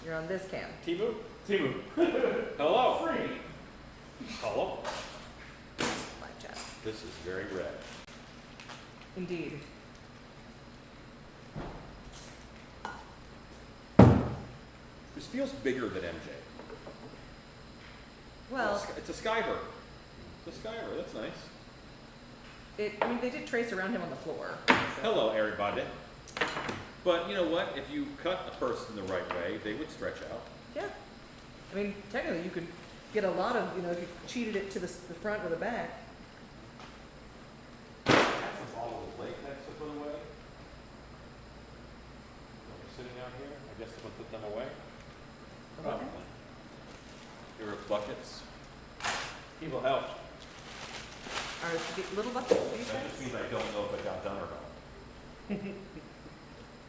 You're on this cam. Timu? Timu. Hello. Free. Hello. Live chat. This is very red. Indeed. This feels bigger than MJ. Well, It's a Skyver. It's a Skyver. That's nice. I mean, they did trace around him on the floor. So. Hello, everybody. But you know what? If you cut a person the right way, they would stretch out. Yeah. I mean, technically, you could get a lot of, if you cheated it to the front or the back. That's a bottle of latex to put away. They're sitting out here. I guess someone put them away. Probably. There are buckets. People help. Are the little buckets? That just means I don't know if it got done or not.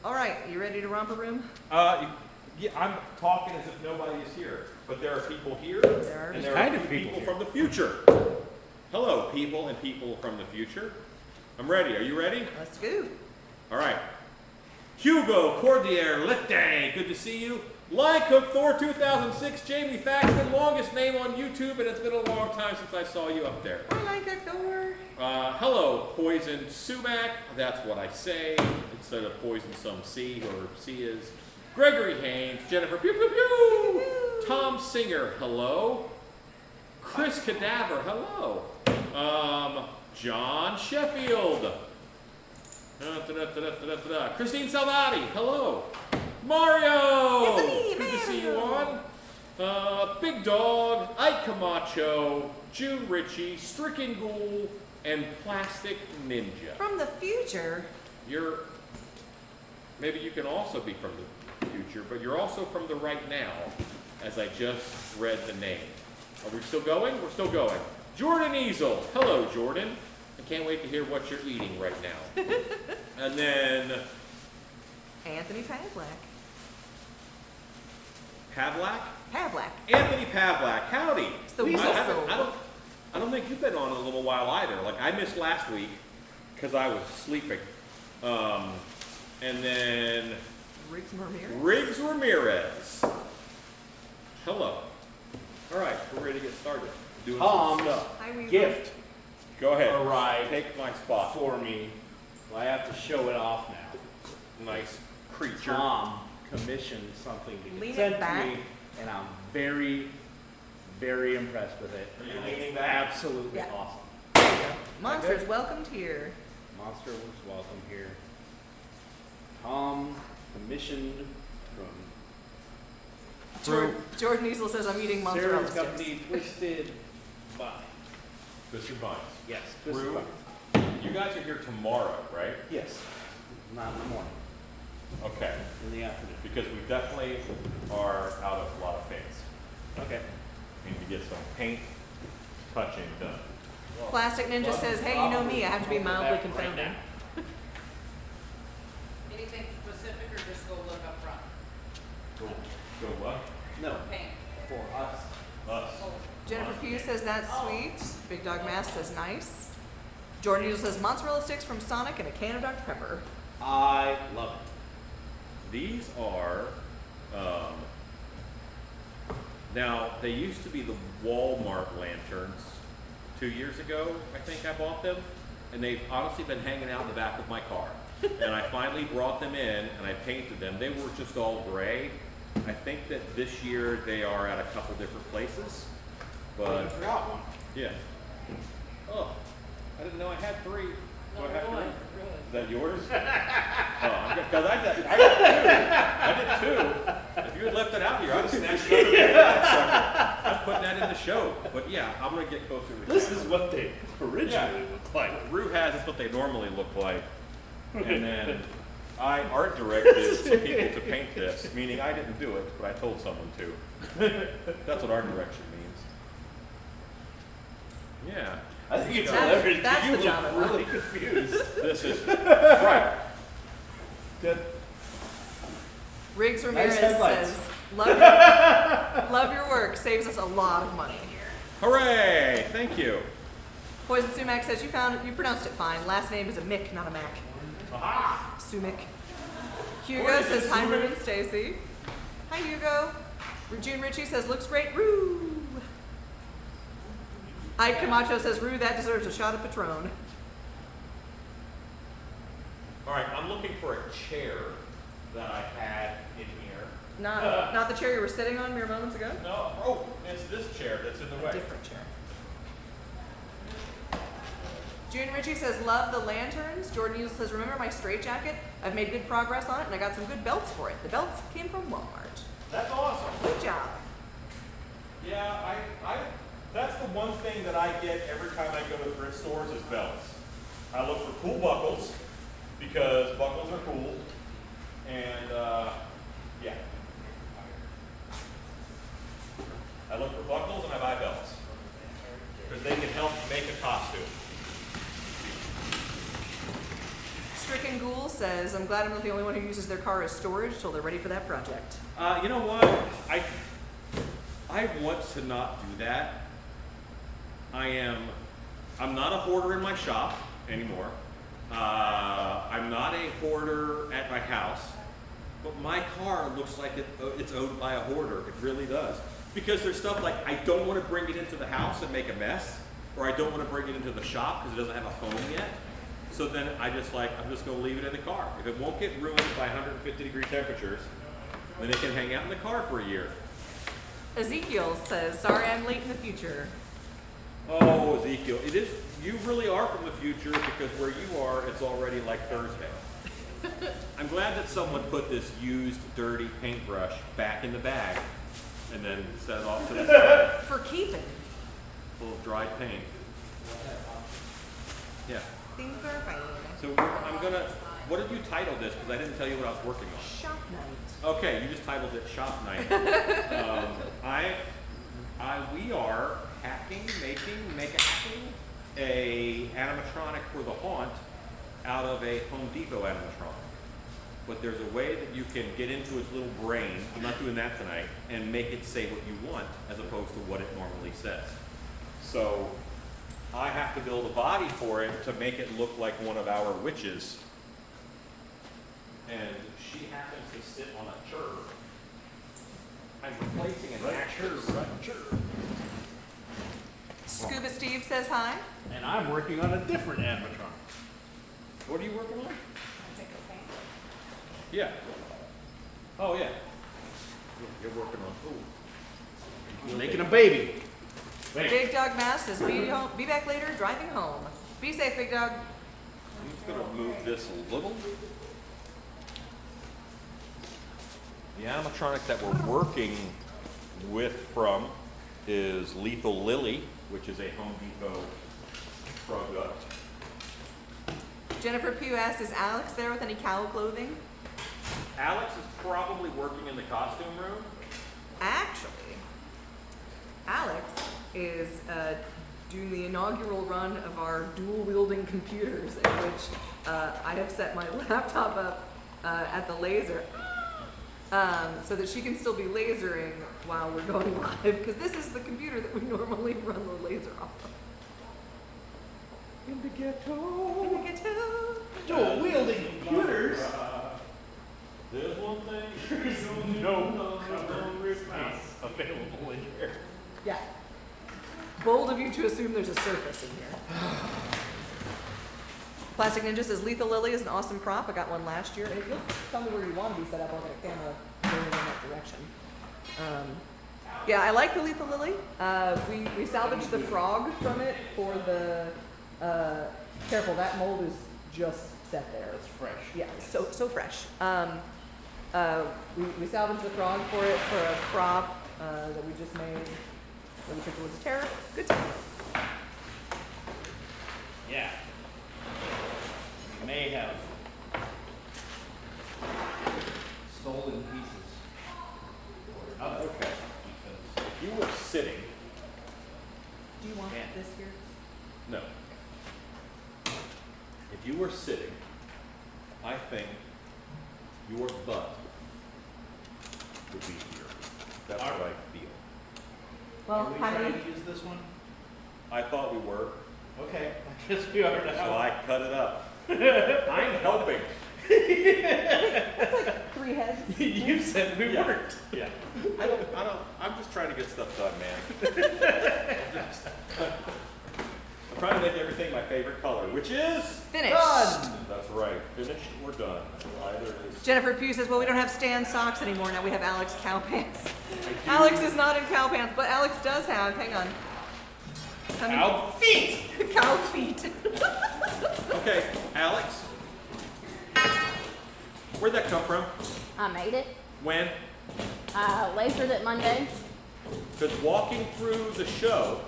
All right, you ready to romper room? Yeah, I'm talking as if nobody is here, but there are people here, There are. and there kind are of people people from the future. Hello, people and people from the future. I'm ready. Are you ready? Let's go. All right. Hugo Cordier Litte, good to see you. Cook Thor 2006, Jamie Thaxton, longest name on YouTube, and it's been a long time since I saw you up there. I like it, Thor. Hello, Poison Sumac, that's what I say, instead of Poison Some C, whoever C is. Gregory Haynes, Jennifer Pew Pew Pew, Tom Singer, hello. Chris Cadaver, hello. John Sheffield. Christine Salvati, hello. Mario! It's me, Good to see you Mario. on. Big Dog, Ike Camacho, June Ritchie, Stricken Ghoul, and Plastic Ninja. From the future. Maybe you can also be from the future, but you're also from the right now, as I just read the name. Are we still going? We're still going. Jordan Easel, hello Jordan. I can't wait to hear what you're eating right now. And then Anthony Pavlak. Pavlak? Pavlak. Anthony Pavlak, howdy. It's the I weasel. don't think you've been on in a little while either. Like I missed last week because I was sleeping. And then Riggs Ramirez. Hello. All right, we're ready to get started. Doing some stuff. Hi, Weasel. Gift Go ahead. arrived Take my spot. for me. Well, I have to show it off now. Nice creature. Tom commissioned something to Lean get sent it to back. me, and I'm very, very impressed with it. Are you And leaning it's back? absolutely Yeah. awesome. Monsters welcomed here. Monster was welcome here. Tom commissioned from Jordan Easel says I'm eating mozzarella Sarah's sticks. company, Twisted Vine. Twisted Vines. Yes, Twisted Brew. Vine. You guys are here tomorrow, right? Yes, not in the morning, Okay. in the afternoon. Because we definitely are out of a lot of paints. Okay. We need to get some paint touching done. Plastic Ninja says, hey, you know me, I have to be mildly confounding. Anything specific or just go look up front? Go what? No, Paint. for us. Us. Jennifer Pugh says that's sweet. Big Dog Mask says nice. Jordan Easel says mozzarella sticks from Sonic and a can of Dr. Pepper. I love it. These are, now they used to be the Walmart lanterns 2 years ago, I think I bought them. And they've honestly been hanging out in the back of my car. And I finally brought them in and I painted them. They were just all gray. I think that this year they are at a couple different places. I But forgot one. yeah. Oh, I didn't know I had three. Do I have three? Is that yours? Because I got two. If you had left it out here, I'd have snatched it up and made that sucker. I'm putting that in the show. But yeah, I'm going to get closer to This camera. is what they originally looked like. Rue has is what they normally look like. And then I art directed some people to paint this, meaning I didn't do it, but I told someone to. That's what art direction means. Yeah. I think it's That's- hilarious. that's You the genre. look really confused. This is right. Good. Riggs Ramirez headlights. says, love your work, saves us a lot of money. Hooray! Thank you. Poison Sumac says you pronounced it fine. Last name is a Mick, not a Mac. Aha! Sumac. Hugo Poison says hi, Sumac. Ruben Stacy. Hi, Hugo. June Ritchie says, looks great, Roo. Ike Camacho says, Roo, that deserves a shot of Patron. All right, I'm looking for a chair that I had in here. Not the chair you were sitting on mere moments ago? No, oh, it's this chair that's in the A way. different chair. June Ritchie says, love the lanterns. Jordan Hughes says, remember my straitjacket? I've made good progress on it and I got some good belts for it. The belts came from Walmart. That's awesome. Good job. Yeah, that's the one thing that I get every time I go to thrift stores is belts. I look for cool buckles because buckles are cool, and yeah. I look for buckles and I buy belts because they can help make a costume. Stricken Ghoul says, I'm glad I'm not the only one who uses their car as storage till they're ready for that project. You know what? I want to not do that. I'm not a hoarder in my shop anymore. I'm not a hoarder at my house, but my car looks like it's owned by a hoarder. It really does. Because there's stuff like I don't want to bring it into the house and make a mess, or I don't want to bring it into the shop because it doesn't have a home yet. So then I'm just going to leave it in the car. If it won't get ruined by 150-degree temperatures, then it can hang out in the car for a year. Ezekiel says, sorry I'm late in the future. Oh, Ezekiel, it is. You really are from the future because where you are, it's already like Thursday. I'm glad that someone put this used, dirty paintbrush back in the bag and then set it off to the side, For keeping. full of dried paint. Yeah. Things are fine. So what did you title this? Because I didn't tell you what I was working on. Shop night. Okay, you just titled it Shop Night. We are hacking a animatronic for the haunt out of a Home Depot animatronic. But there's a way that you can get into its little brain, I'm not doing that tonight, and make it say what you want as opposed to what it normally says. So I have to build a body for it to make it look like one of our witches. And she happens to sit on a chair. I'm replacing an actual chair. Scuba Steve says hi. And I'm working on a different animatronic. What are you working on? Yeah. Oh, yeah. You're working on, Making a baby. Big Dog Mass says, be back later, driving home. Be safe, Big Dog. I'm just gonna move this a little. The animatronic that we're working from is Lethal Lily, which is a Home Depot product. Jennifer Pugh asks, is Alex there with any cowl clothing? Alex is probably working in the costume room. Actually, Alex is doing the inaugural run of our dual-wielding computers, in which I have set my laptop up at the laser so that she can still be lasering while we're going live, because this is the computer that we normally run the laser off of. In the ghetto. In the ghetto. Dual wielding computers. There's one thing. There's no space available in here. Yeah. Bold of you to assume there's a surface in here. Plastic Ninja says Lethal Lily is an awesome prop. I got one last year. And if you'll tell me where you want to be set up, I'll get a camera going in that direction. Yeah, I like the Lethal Lily. We salvaged the frog from it for the. Careful, that mold is just set there. It's fresh. Yeah, so fresh. We salvaged the frog for it for a prop that we just made. That we took towards terror. Good times. Yeah. We may have stolen pieces. Okay. Because If you were sitting, Do you want Yeah. this here? no. If you were sitting, I think your butt would be here. That's what I feel. Well, are we how trying many? to use this one? I thought we were, Okay, I guess we are so now. I cut it up. I'm helping. 3 heads. You said we weren't. Yeah. I'm just trying to get stuff done, man. I'm trying to make everything my favorite color, which is Finished. Done. That's right. Finished or done. Either is. Jennifer Pugh says, well, we don't have Stan socks anymore. Now we have Alex cow pants. I do- Alex is not in cow pants, but Alex does have, hang on. Cow feet. Cow feet. Okay, Alex. Where'd that come from? I made it. When? Lasered it Monday. Because walking through the show,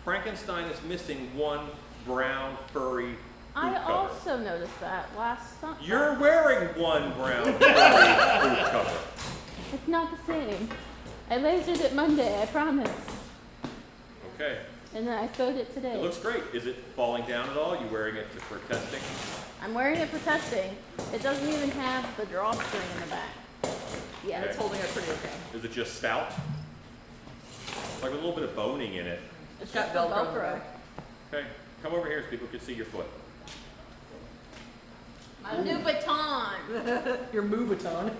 Frankenstein is missing one brown furry boot I cover. also noticed that last time. You're wearing one brown furry boot cover. It's not the same. I lasered it Monday, I promise. Okay. And then I sewed it today. It looks great. Is it falling down at all? You wearing it for testing? I'm wearing it for testing. It doesn't even have the drawstring in the back. Yeah. It's holding up pretty okay. Is it just stout? Like a little bit of boning in it. It's just got the Velcro. Velcro. Okay, come over here so people can see your foot. My new baton. Your Moobaton.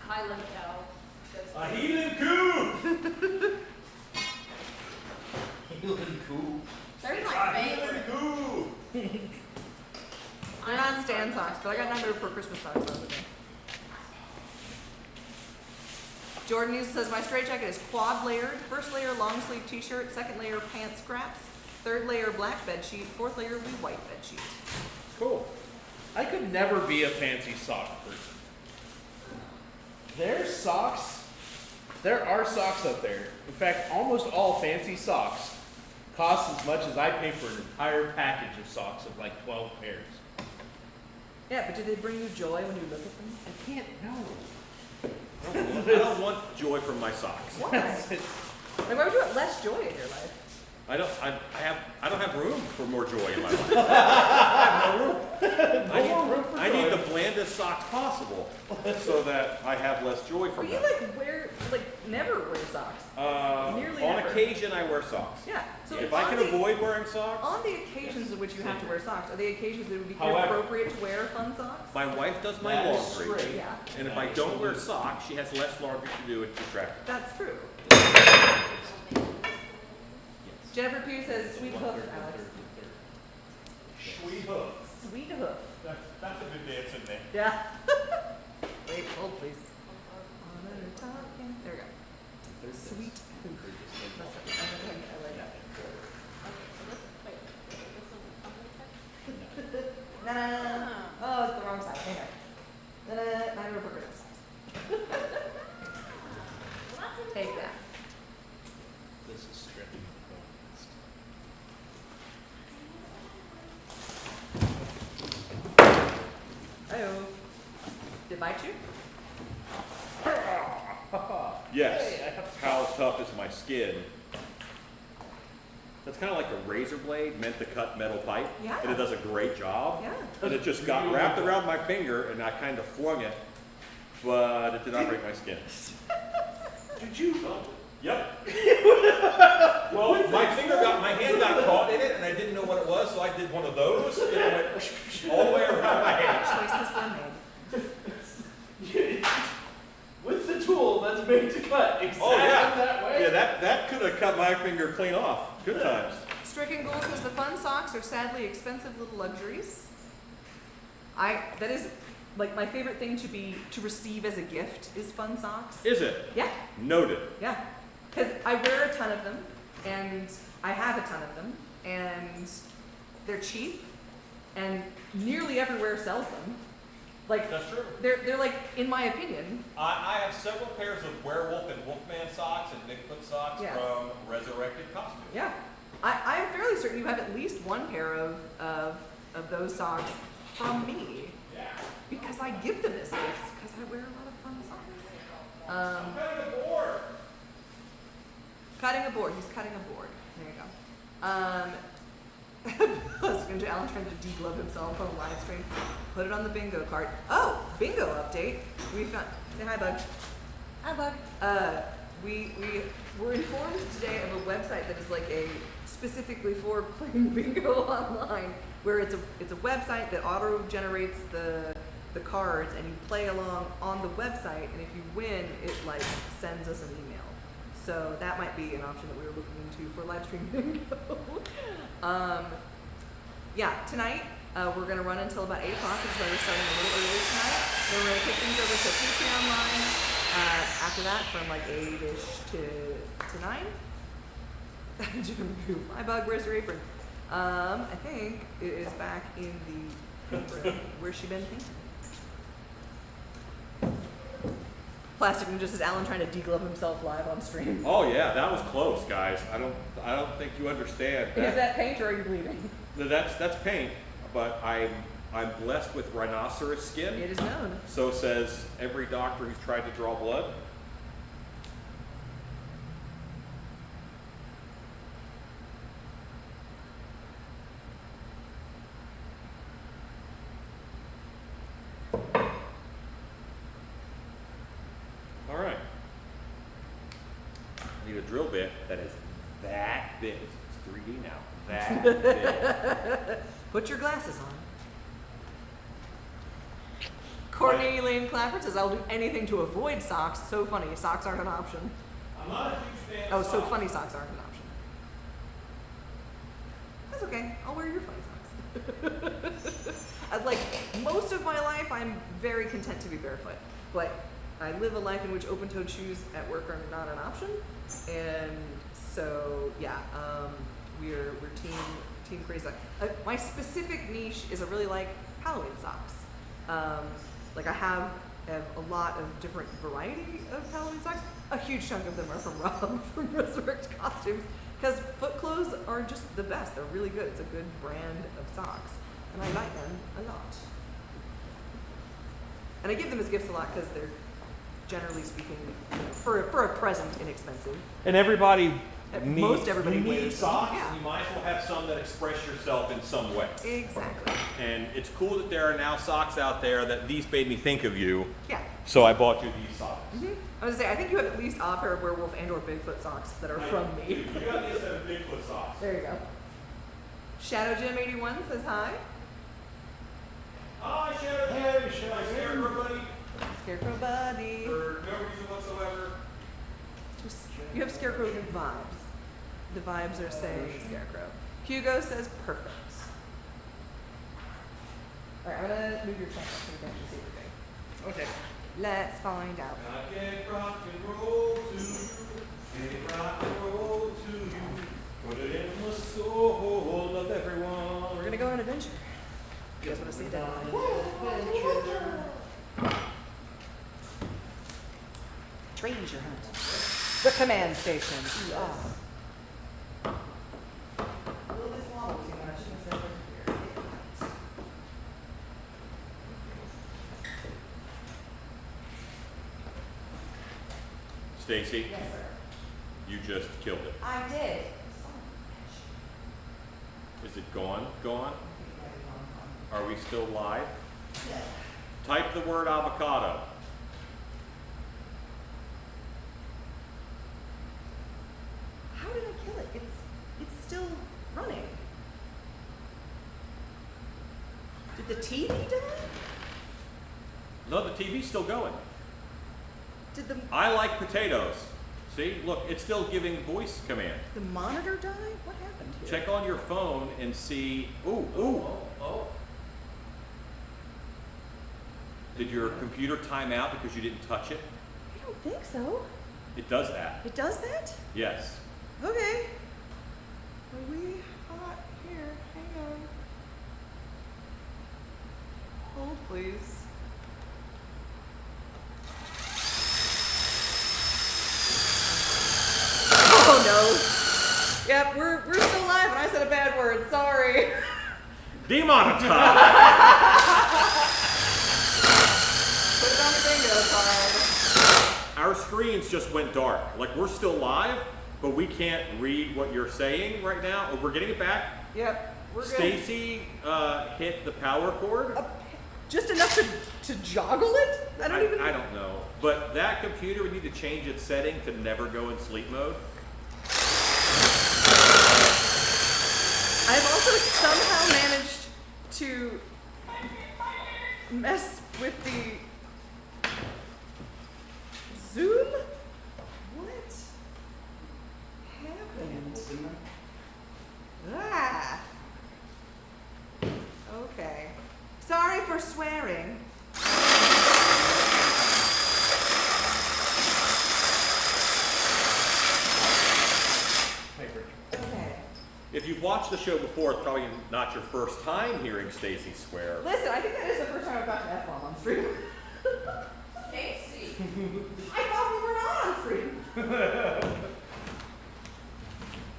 Highland cow. That's A heathen coup! Healing cool. There's my favorite. Coup! I'm not Stan socks, but I got number for Christmas socks the other day. Jordan News says, my straight jacket is quad layered. First layer long sleeve t-shirt, second layer pants scraps, third layer black bed sheet, fourth layer wee white bed sheet. Cool. I could never be a fancy sock person. There's socks. There are socks out there. In fact, almost all fancy socks cost as much as I pay for an entire package of socks of like 12 pairs. Yeah, but do they bring you joy when you look at them? I can't know. I don't want joy from my socks. Why? Like, why would you want less joy in your life? I don't have room for more joy in my life. I have no room. I need the blandest socks possible so that I have less joy Well, from you them. never wear socks. Nearly On never. occasion I wear socks. Yeah. So If I on can the- avoid wearing socks, On the occasions in which you have to wear socks, are the occasions that it would be However- appropriate to wear fun socks? my wife does my That is laundry. straight. Yeah, And if I don't wear socks, she has less laundry to do and keep track of. that's true. Jennifer Pugh says, sweet hoof, Alex. Sweet hoof. Sweet hoof. That's a good dancing name. Yeah. Wait, hold please. There we go. Sweet hoof. I like that. Na-na. Oh, it's the wrong side. Hang on. Na-na. Now we're for Christmas socks. Take that. This is stripping. Hi-oh. Did it bite you? Yes. Hey, I have How tough is my skin? That's kind of like a razor blade meant to cut metal pipe. Yeah. And it does a great job. Yeah. And it just got wrapped around my finger and I kind of flung it, but it did not break my skin. Did you? Yep. Well, my hand got caught in it and I didn't know what it was, so I did one of those and it went all the way around my hand. Choices were made. With the tool that's made to cut exactly Oh yeah. that way? Yeah, that could have cut my finger clean off. Good times. Stricken Gold says the fun socks are sadly expensive little luxuries. That is like my favorite thing to receive as a gift is fun socks. Is it? Yeah, Noted. yeah. Because I wear a ton of them, and I have a ton of them, and they're cheap, and nearly everywhere sells them. Like That's true. they're like, in my opinion, I have several pairs of werewolf and wolfman socks and Bigfoot socks Yeah. from Resurrected Costumes. yeah. I'm fairly certain you have at least one pair of those socks from me. Yeah. Because I give them as gifts, because I wear a lot of fun socks. I'm cutting a board. Cutting a board. He's cutting a board. There you go. I was going to Alan trying to deglove himself on a live stream. Put it on the bingo card. Oh, bingo update. We found. Say hi, Bug. Hi, Bug. We were informed today of a website that is like a specifically for playing bingo online, where it's a website that auto generates the the cards and you play along on the website, and if you win, it like sends us an email. So that might be an option that we were looking into for live stream bingo. Yeah, tonight we're gonna run until about 8 o'clock, which is why we're starting a little early tonight. Then we're gonna kick things over to Patreon line after that from like 8-ish to 9. Jim Goop, my bug, where's your apron? I think it is back in the room. Where's she been painting? Plastic room, just as Alan trying to deglove himself live on stream. Oh yeah, that was close, guys. I don't think you understand. Is that paint or are you bleeding? That's paint, but I'm blessed with rhinoceros skin. It is known. So says every doctor who's tried to draw blood. All right. I need a drill bit that is that big. It's 3D now. That big. Put your glasses on. Courtney Lane Clapper says, I'll do anything to avoid socks. So funny. Socks aren't an option. I'm not a huge fan Oh, of so socks. funny socks aren't an option. That's okay. I'll wear your funny socks. Like most of my life, I'm very content to be barefoot. But I live a life in which open-toed shoes at work are not an option. And so, yeah, we're team crazy. My specific niche is I really like Halloween socks. Like I have a lot of different variety of Halloween socks. A huge chunk of them are from Rob from Resurrect Costumes because foot clothes are just the best. They're really good. It's a good brand of socks, and I like them a lot. And I give them as gifts a lot because they're, generally speaking, for a present, inexpensive. And everybody Most everybody you need wears them. socks, Yeah. and you might as well have some that express yourself in some way. Exactly. And it's cool that there are now socks out there that these made me think of you. Yeah. So I bought you these socks. I was gonna say, I think you have at least a pair of werewolf and/or Bigfoot socks that are from me. You got these set of Bigfoot socks. There you go. Shadow Jim 81 says hi. Hi, Shadow. Hey, Shadow. Scarecrow buddy. Scarecrow buddy. For no reason whatsoever. Just, you have Scarecrow vibes. The vibes are saying Scarecrow. Hugo says perfect. All right, I'm gonna move your check up so we can see everything. Okay. Let's find out. I can rock and roll to you. Can rock and roll to you. Put it in the soul of everyone. We're gonna go on an adventure. You guys wanna see that? Treasure hunt. The command station. Will this wobble too much? Instead of here. Stacy, Yes, sir. you just killed it. I did. Is it gone? Gone? Are we still live? Yes. Type the word avocado. How did I kill it? It's still running. Did the TV die? No, the TV's still going. Did the I like potatoes. See, look, it's still giving voice command. monitor die? What happened here? Check on your phone and see. Ooh, ooh. Did your computer time out because you didn't touch it? I don't think so. It does that. It does that? Yes. Okay. Are we hot here? Hang on. Hold, please. Oh no. Yep, we're still live and I said a bad word. Sorry. Demonetized. Put it on the bingo card. Our screens just went dark. Like we're still live, but we can't read what you're saying right now. Oh, we're getting it back. Yep, we're good. Stacy hit the power cord. Just enough to joggle it? I don't know. But that computer would need to change its setting to never go in sleep mode. I've also somehow managed to mess with the Zoom? What happened? Ah. Okay. Sorry for swearing. Okay. If you've watched the show before, it's probably not your first time hearing Stacy swear. Listen, I think that is the first time I've gotten an F-bomb on stream. Casey. I thought we were not on stream.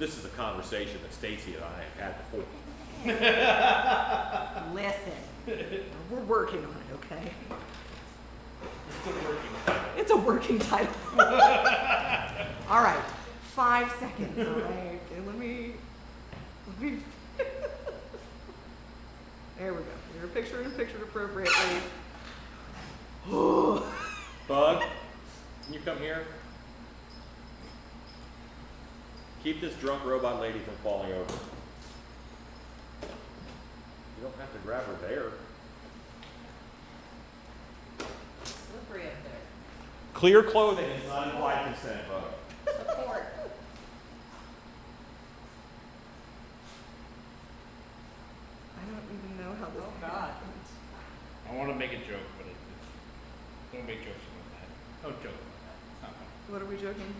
This is a conversation that Stacy and I have had before. Listen, we're working on it, okay? It's a working title. It's a working title. All right, 5 seconds. All right, okay, let me. There we go. You're picturing pictured appropriately. Bug, can you come here? Keep this drunk robot lady from falling over. You don't have to grab her there. Slippery up there. Clear clothing is not implied consent, Bug. Support. I don't even know how this. Oh, God. happened. I want to make a joke, but don't make jokes about that. Don't joke about that. It's not funny. What are we joking?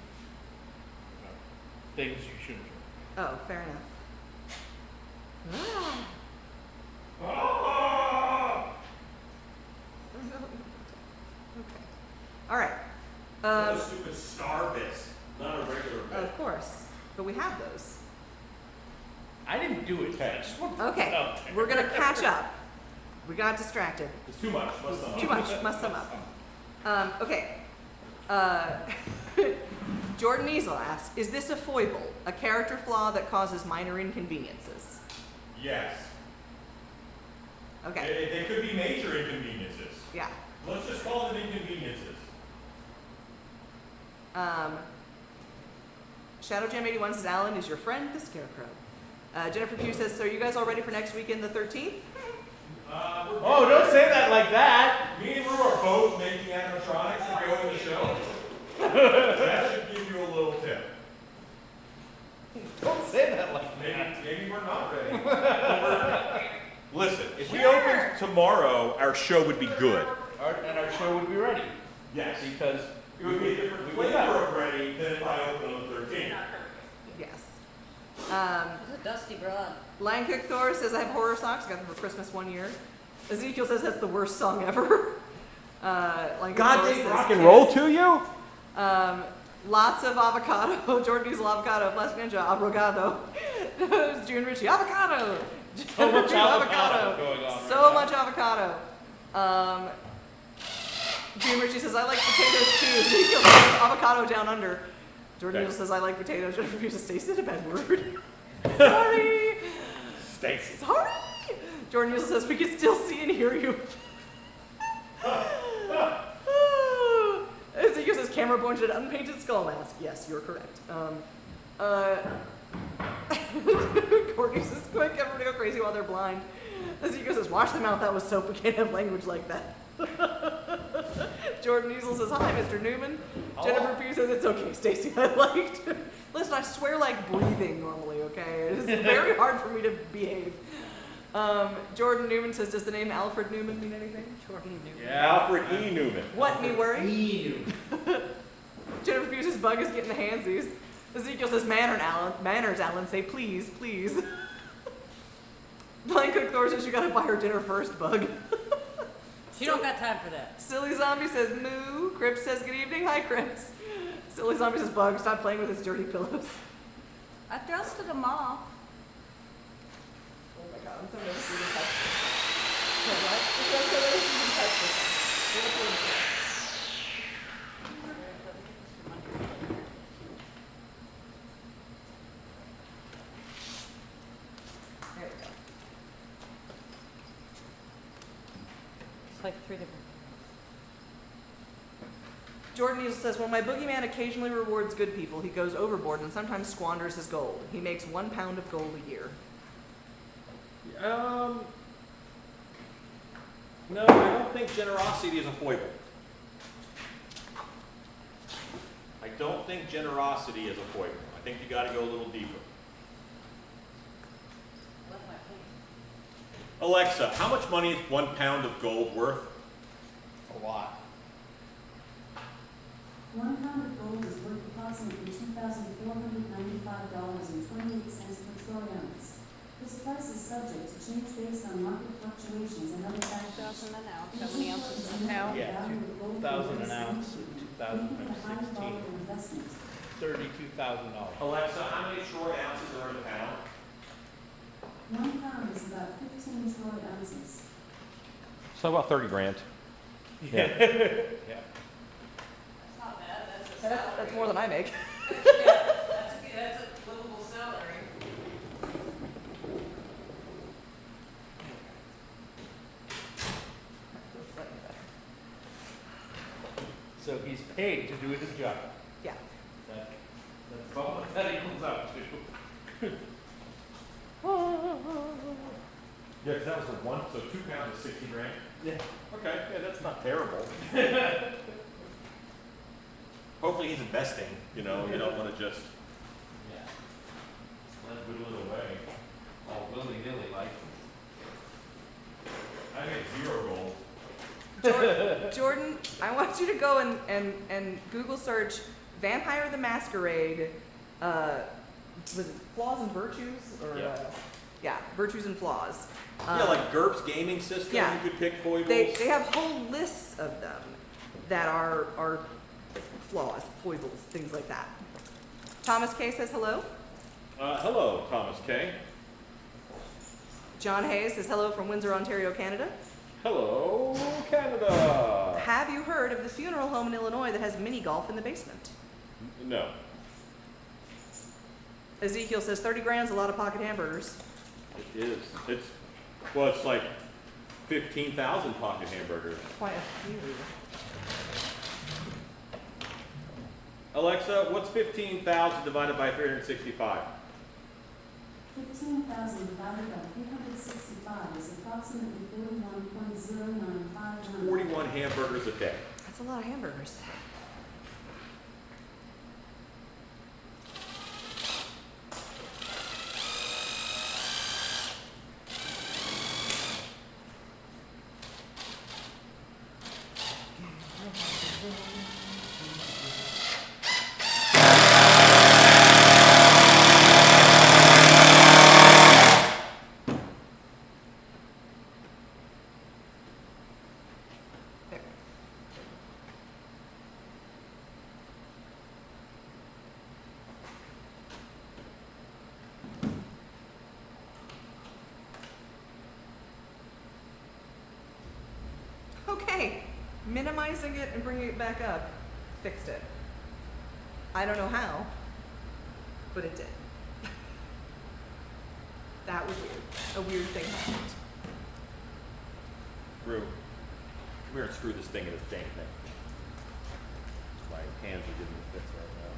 No. Things you shouldn't joke. Oh, fair enough. Ah. Okay. All right. Stupid star bits, not a regular bit. Of course, but we have those. I didn't do it. I just want to Okay, put it out there. we're gonna catch up. We got distracted. It's too much. Must not. Too much. Must sum up. Okay. Jordan Easel asks, is this a foible, a character flaw that causes minor inconveniences? Yes. Okay. They could be major inconveniences. Yeah. Let's just call them inconveniences. Shadow Jam 81 says, Alan is your friend, the Scarecrow. Jennifer Pugh says, so are you guys all ready for next weekend, the 13th? Oh, don't say that like that. Me and Rue are both making animatronics to go in the show. That should give you a little tip. Don't say that like that. Maybe we're not ready. Listen, if we opened tomorrow, our show would be good. And our show would be ready. Yes. Because It would be a different we would flavor not. of ready than if I open on the 13th. Yes. It's a dusty broad. Lion Cook Thor says, I have horror socks. Got them for Christmas one year. Ezekiel says, that's the worst song ever. Lion Cook Thor says, rock and roll to you? Lots of avocado. Jordan Diesel avocado. Plastic Ninja avocado. June Ritchie avocado. So much June, avocado going on So right much avocado. June Ritchie says, I like potatoes too. Ezekiel says, avocado down under. Jordan Okay. Diesel says, I like potatoes. Jennifer Pugh says, Stacy's a bad word. Sorry. Stacy. Sorry. Jordan Diesel says, we can still see and hear you. Ezekiel says, camera pointed at unpainted skull mask. Yes, you're correct. Courtney says, quick, everybody go crazy while they're blind. Ezekiel says, wash them out, that was soap, we can't have language like that. Jordan Diesel says, hi, Mr. Newman. Jennifer Pugh says, it's okay, Stacy, I liked. Listen, I swear like breathing normally, okay? It is very hard for me to behave. Jordan Newman says, does the name Alfred Newman mean anything? Jordan Newman. Yeah. Alfred E. Newman. What, me worry? Ew. Jennifer Pugh says, Bug is getting the handsies. Ezekiel says, manners, Alan, say please, please. Blind Cook Thor says, you gotta buy her dinner first, Bug. She don't got time for that. Silly Zombie says, moo. Crips says, good evening. Hi, Crips. Silly Zombie says, Bug, stop playing with his dirty pillows. I dusted them off. Oh my god, I'm so nervous you can touch this. What? I'm so nervous you can touch this. There we go. It's like 3 different. Jordan Easel says, well, my boogeyman occasionally rewards good people. He goes overboard and sometimes squanders his gold. He makes 1 pound of gold a year. No, I don't think generosity is a foible. I don't think generosity is a foible. I think you gotta go a little deeper. Alexa, how much money is 1 pound of gold worth? A lot. 1 pound of gold is worth approximately $2,495.28 per troy ounce. This price is subject to change based on market fluctuations and other factors. 2,000 an ounce. How many ounces is a pound? Yeah, 2,000 an ounce in 2016. Investment. $32,000. Alexa, how many troy ounces are in a pound? 1 pound is about 15 troy ounces. So about 30 grand. Yeah. Yeah. That's not bad, that's a That's salary. more than I make. That's a livable salary. So he's paid to do his job. Yeah. That's about what that equals out to. Yeah, because that was the one, so 2 pounds is 60 grand. Yeah. Okay, yeah, that's not terrible. Hopefully he's investing, you know, you don't want to just Yeah. let it whittle it away. All willy-nilly like. I made 0 gold. Jordan, I want you to go and Google search Vampire the Masquerade, was it Flaws and Virtues? Or, Yeah. Yeah, Virtues and Flaws. Yeah, like GURPS gaming system, yeah. you could pick foibles. They have whole lists of them that are flaws, foibles, things like that. Thomas K says hello. Hello, Thomas K. John Hayes says hello from Windsor, Ontario, Canada. Hello, Canada. Have you heard of the funeral home in Illinois that has mini golf in the basement? No. Ezekiel says 30 grand's a lot of pocket hamburgers. It is. It's like 15,000 pocket hamburgers. Quite a few. Alexa, what's 15,000 divided by 365? 15,000 divided by 365 is approximately 41.0959. 41 hamburgers a day. That's a lot of hamburgers. There. Okay, minimizing it and bringing it back up fixed it. I don't know how, but it did. That was weird. A weird thing happened. Rue, come here and screw this thing in this dang thing. My hands are giving me fits right now.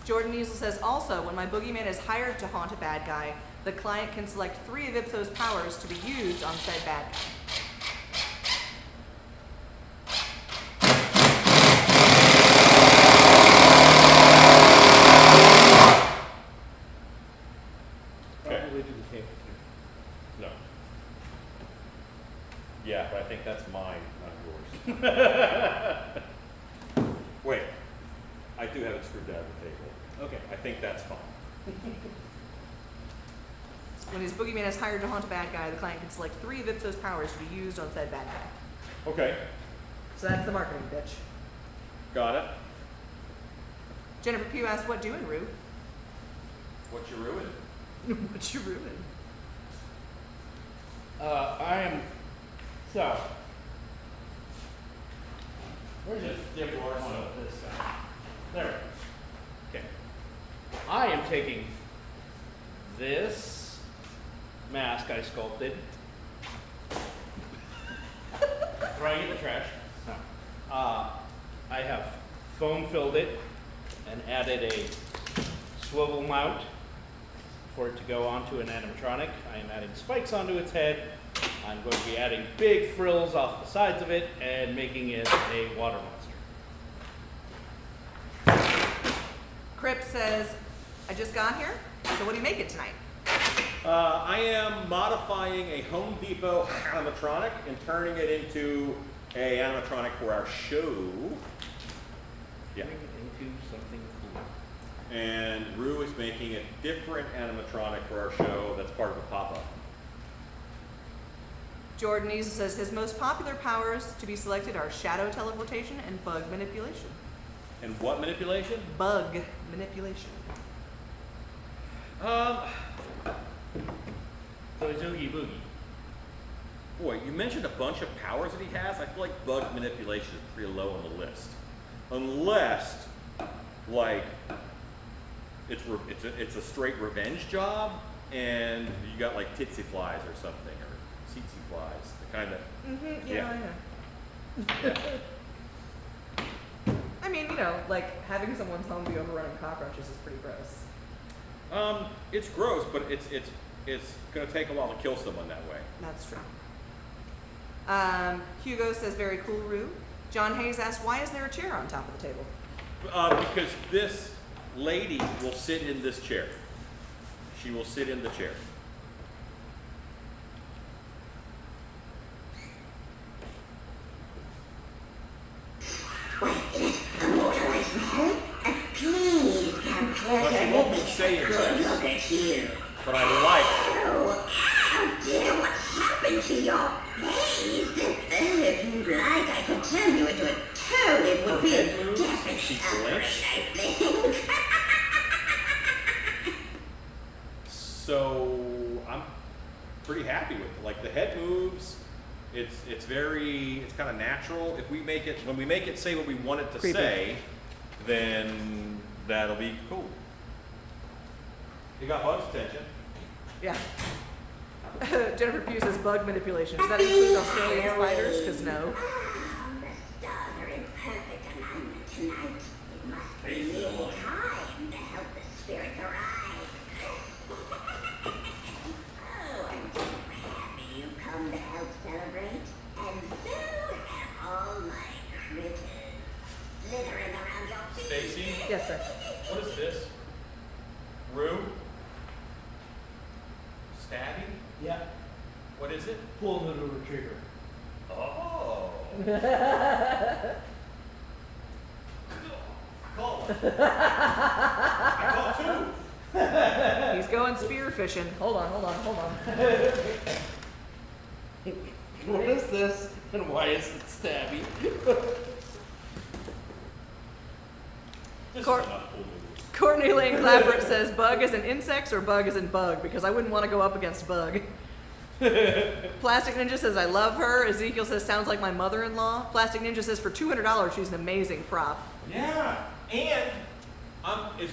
Jordan Easel says also, when my boogeyman is hired to haunt a bad guy, the client can select 3 of Ipso's powers to be used on said bad guy. Probably do the same. No. Yeah, but I think that's mine, not yours. Wait, I do have it screwed down the table. Okay. I think that's fine. When his boogeyman is hired to haunt a bad guy, the client can select 3 of Ipso's powers to be used on said bad guy. Okay, So that's the marketing pitch. got it. Jennifer Pugh asks, what doing, Rue? What you ruined? What you ruin? I am, so. Where's this different one of this guy? There. Okay. I am taking this mask I sculpted, throwing it in the trash. No. I have foam filled it and added a swivel mount for it to go onto an animatronic. I am adding spikes onto its head. I'm going to be adding big frills off the sides of it and making it a water monster. Crip says, I just got here, so what do you make it tonight? I am modifying a Home Depot animatronic and turning it into a animatronic for our show. Yeah. Turning it into something cool. And Rue is making a different animatronic for our show that's part of a pop-up. Jordan Easel says his most popular powers to be selected are shadow teleportation and bug manipulation. And what manipulation? Bug manipulation. So it's Oogie Boogie. Boy, you mentioned a bunch of powers that he has. I feel like bug manipulation is pretty low on the list. Unless, like, it's a straight revenge job, and you got like Titsy Flies or something, or Tsetse Flies, the kind of. Yeah. I mean, you know, like having someone's home be overrun with cockroaches is pretty gross. It's gross, but it's gonna take a while to kill someone that way. That's true. Hugo says, very cool, Rue. John Hayes asks, why is there a chair on top of the table? Because this lady will sit in this chair. She will sit in the chair. Well, she won't be saying this, but I like it. How dare what happened to your face? If you'd like, I could turn you into a toad. It would be a different She story, blinks. I think. So I'm pretty happy with it. Like the head moves, it's kind of natural. If we make it, when we make it say what we want it to Creepy. say, then that'll be cool. You got Bug's attention. Yeah. Jennifer Pugh says, bug manipulation. Does that include Australian spiders? Because no. The stars are in perfect alignment tonight. It must be nearly time to help the spirits arrive. Oh, I'm so happy you come to help celebrate. And so have all my critters slithering around your feet. Stacy, Yes, sir. what is this? Rue? Stabbing? Yeah. What is it? Pull little retriever. Oh. Call one. I caught two. He's going spear fishing. Hold on. What is this? And why is it stabby? This Cor- is enough cool moves. Courtney Lane Clapper says, bug as in insects or bug as in bug? Because I wouldn't want to go up against bug. Plastic Ninja says, I love her. Ezekiel says, sounds like my mother-in-law. Plastic Ninja says, for $200, she's an amazing prop. Yeah, and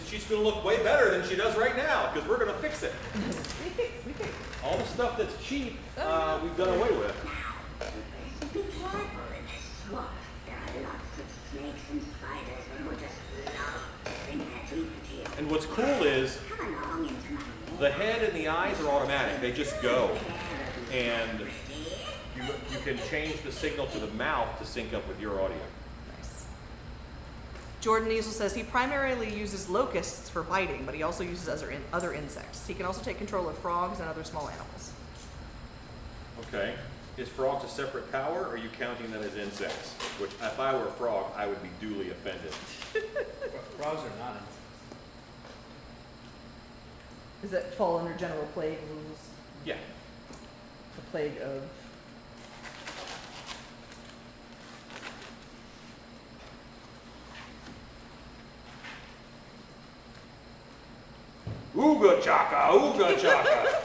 she's going to look way better than she does right now because we're going to fix it. We fix. All the stuff that's cheap, we've done away with. Be careful in this swamp. There are lots of snakes and spiders and we'll just love bring that to you. And what's cool is Come along into my the head and the eyes are automatic. They just go. And you can change the signal to the mouth to sync up with your audio. Nice. Jordan Easel says, he primarily uses locusts for biting, but he also uses other insects. He can also take control of frogs and other small animals. Okay. Is frogs a separate power, or are you counting them as insects? Which, if I were a frog, I would be duly offended. Frogs are not insects. Does that fall under general plague rules? Yeah. The plague of... Ooga chaka, ooga chaka.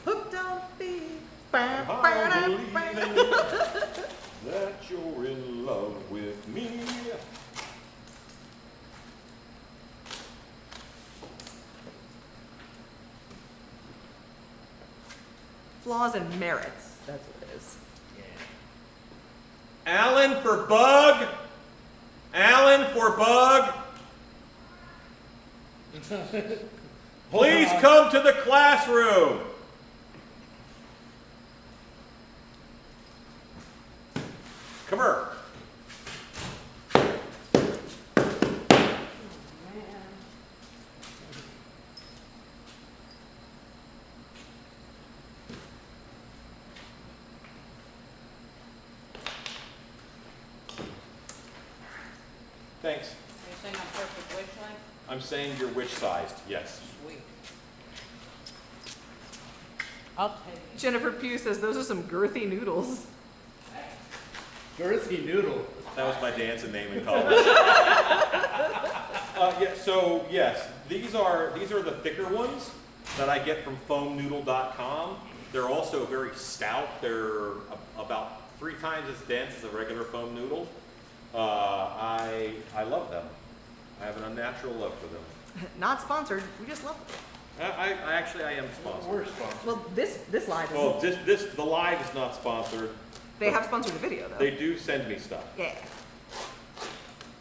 Hooked on feet. I'm believing that you're in love with me. Flaws and merits. That's what it is. Alan for bug. Alan for bug. Please come to the classroom. Come here. Thanks. Are you saying I'm perfect wish length? I'm saying you're wish-sized, yes. Sweet. I'll take it. Jennifer Pugh says those are some girthy noodles. Girthy noodle. That was my dancing name in college. Yeah, so yes, these are the thicker ones that I get from foamnoodle.com. They're also very stout. They're about 3 times as dense as a regular foam noodle. I love them. I have an unnatural love for them. Not sponsored. We just love them. I am sponsored. We're sponsored. Well, this live is. Well, the live is not sponsored. They have sponsored the video though. They do send me stuff. Yeah.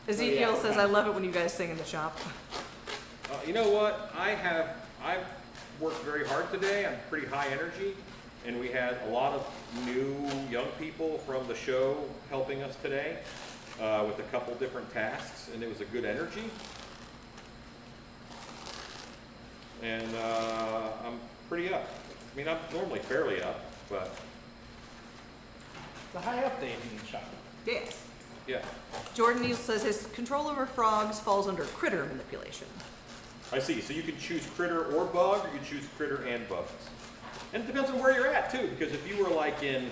Ezekiel yeah. says, "I love it when you guys sing in the shop." You know what? I've worked very hard today. I'm pretty high energy, and we had a lot of new young people from the show helping us today with a couple different tasks, and it was a good energy. And I'm pretty up. I mean, I'm normally fairly up, but The high up day in the shop. Yes. yeah. Jordan Neal says his control over frogs falls under critter manipulation. I see. So you can choose critter or bug, or you can choose critter and bugs. And it depends on where you're at, too, because if you were like in,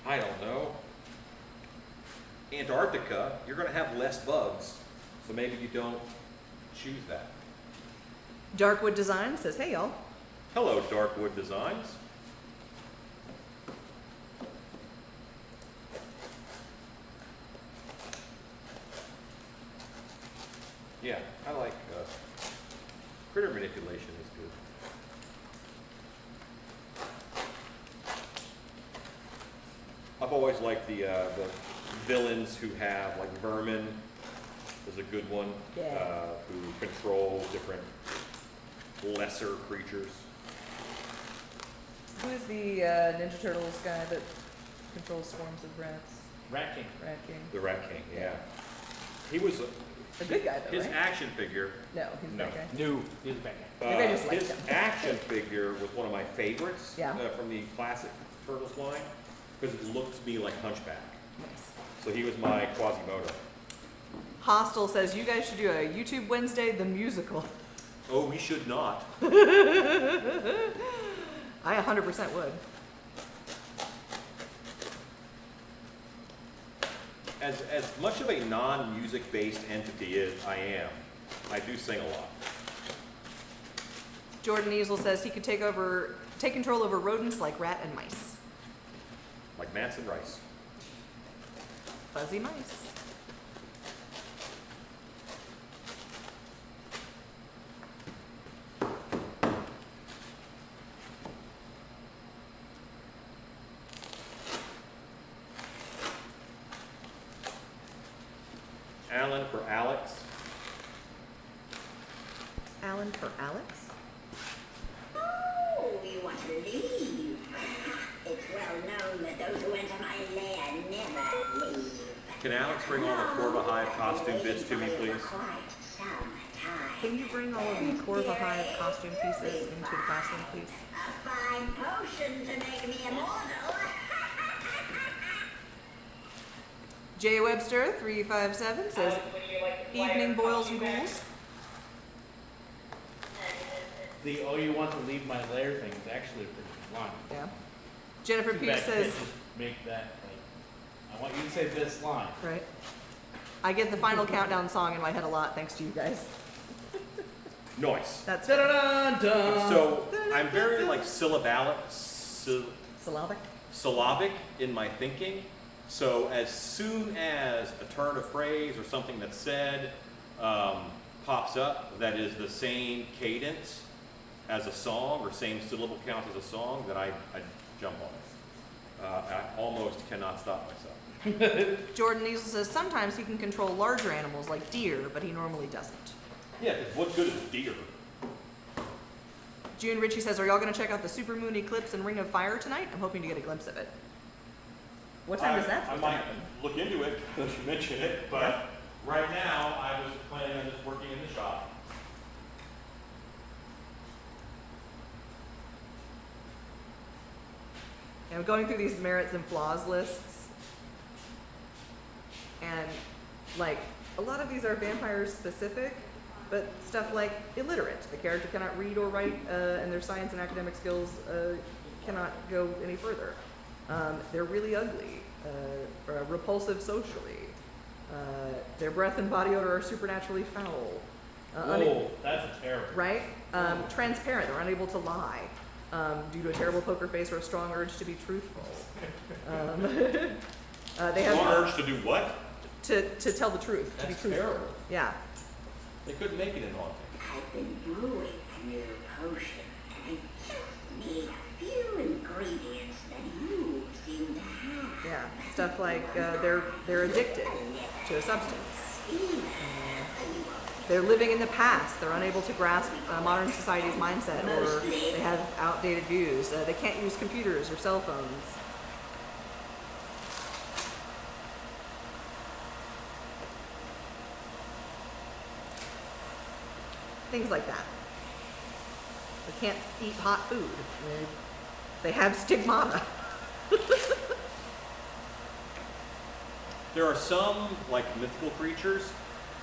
I don't know, Antarctica, you're going to have less bugs. So maybe you don't choose that. Darkwood Design says, "Hey y'all, Hello, Darkwood Designs. Yeah, I like critter manipulation is good. I've always liked the villains who have like vermin is a good one. Yeah. Who control different lesser creatures. who's the Ninja Turtles guy that controls swarms of rats? Rat King. Rat King. The Rat King, yeah. He was A good guy though, his right? action figure. No, he's a No. bad guy. No, he's back. Maybe I just liked His him. action figure was one of my favorites Yeah. from the classic Turtles line because it looked to me like Hunchback. Nice. So he was my Quasimodo. Hostel says you guys should do a YouTube Wednesday the musical. Oh, we should not. I 100% would. As much of a non-music based entity as I am, I do sing a lot. Jordan Easel says he could take control over rodents like rat and mice. Like Manson Rice. Fuzzy mice. Alan for Alex. Alan for Alex? Oh, you want to leave? It's well known that those who enter my lair never leave. Can Alex bring all the Corva Hive costume bits to me, please? Can you bring all of the Corva Hive costume pieces into the classroom, please? A fine potion to make me immortal. J. Webster 357 says evening boils and ghouls. The "oh, you want to leave my lair" thing is actually a pretty good line. Yeah. Jennifer Too Pugh bad you says, can't just make that like, I want you to say this line. right. I get the final countdown song in my head a lot thanks to you guys. Nice. That's Dun-dun-dun-dun. So I'm very like syllabic in my thinking. So as soon as a turn of phrase or something that's said pops up that is the same cadence as a song or same syllable count as a song, then I jump on it. I almost cannot stop myself. Jordan Easel says sometimes he can control larger animals like deer, but he normally doesn't. Yeah, 'cause what good is deer? June Ritchie says, are y'all gonna check out the supermoon eclipse and Ring of Fire tonight? I'm hoping to get a glimpse of it. What time is that I supposed to might happen? look into it, because you mentioned it, but right now, I was planning on just working in the shop. And I'm going through these merits and flaws lists. And like, a lot of these are vampires specific, but stuff like illiterate. The character cannot read or write, and their science and academic skills cannot go any further. They're really ugly, repulsive socially. Their breath and body odor are supernaturally foul. Whoa, that's terrible. Right? Transparent, they're unable to lie due to a terrible poker face or a strong urge to be truthful. They have Strong urge to do what? to tell the truth, to be That's truthful. terrible. Yeah. They couldn't make it in haunting. I've been brewing a new potion, and I just need a few ingredients that you seem to have. Yeah. Stuff like they're addicted to a substance. They're living in the past. They're unable to grasp modern society's mindset, or they have outdated views. They can't use computers or cell phones. Things like that. They can't eat hot food. They have stigmata. There are some, like, mythical creatures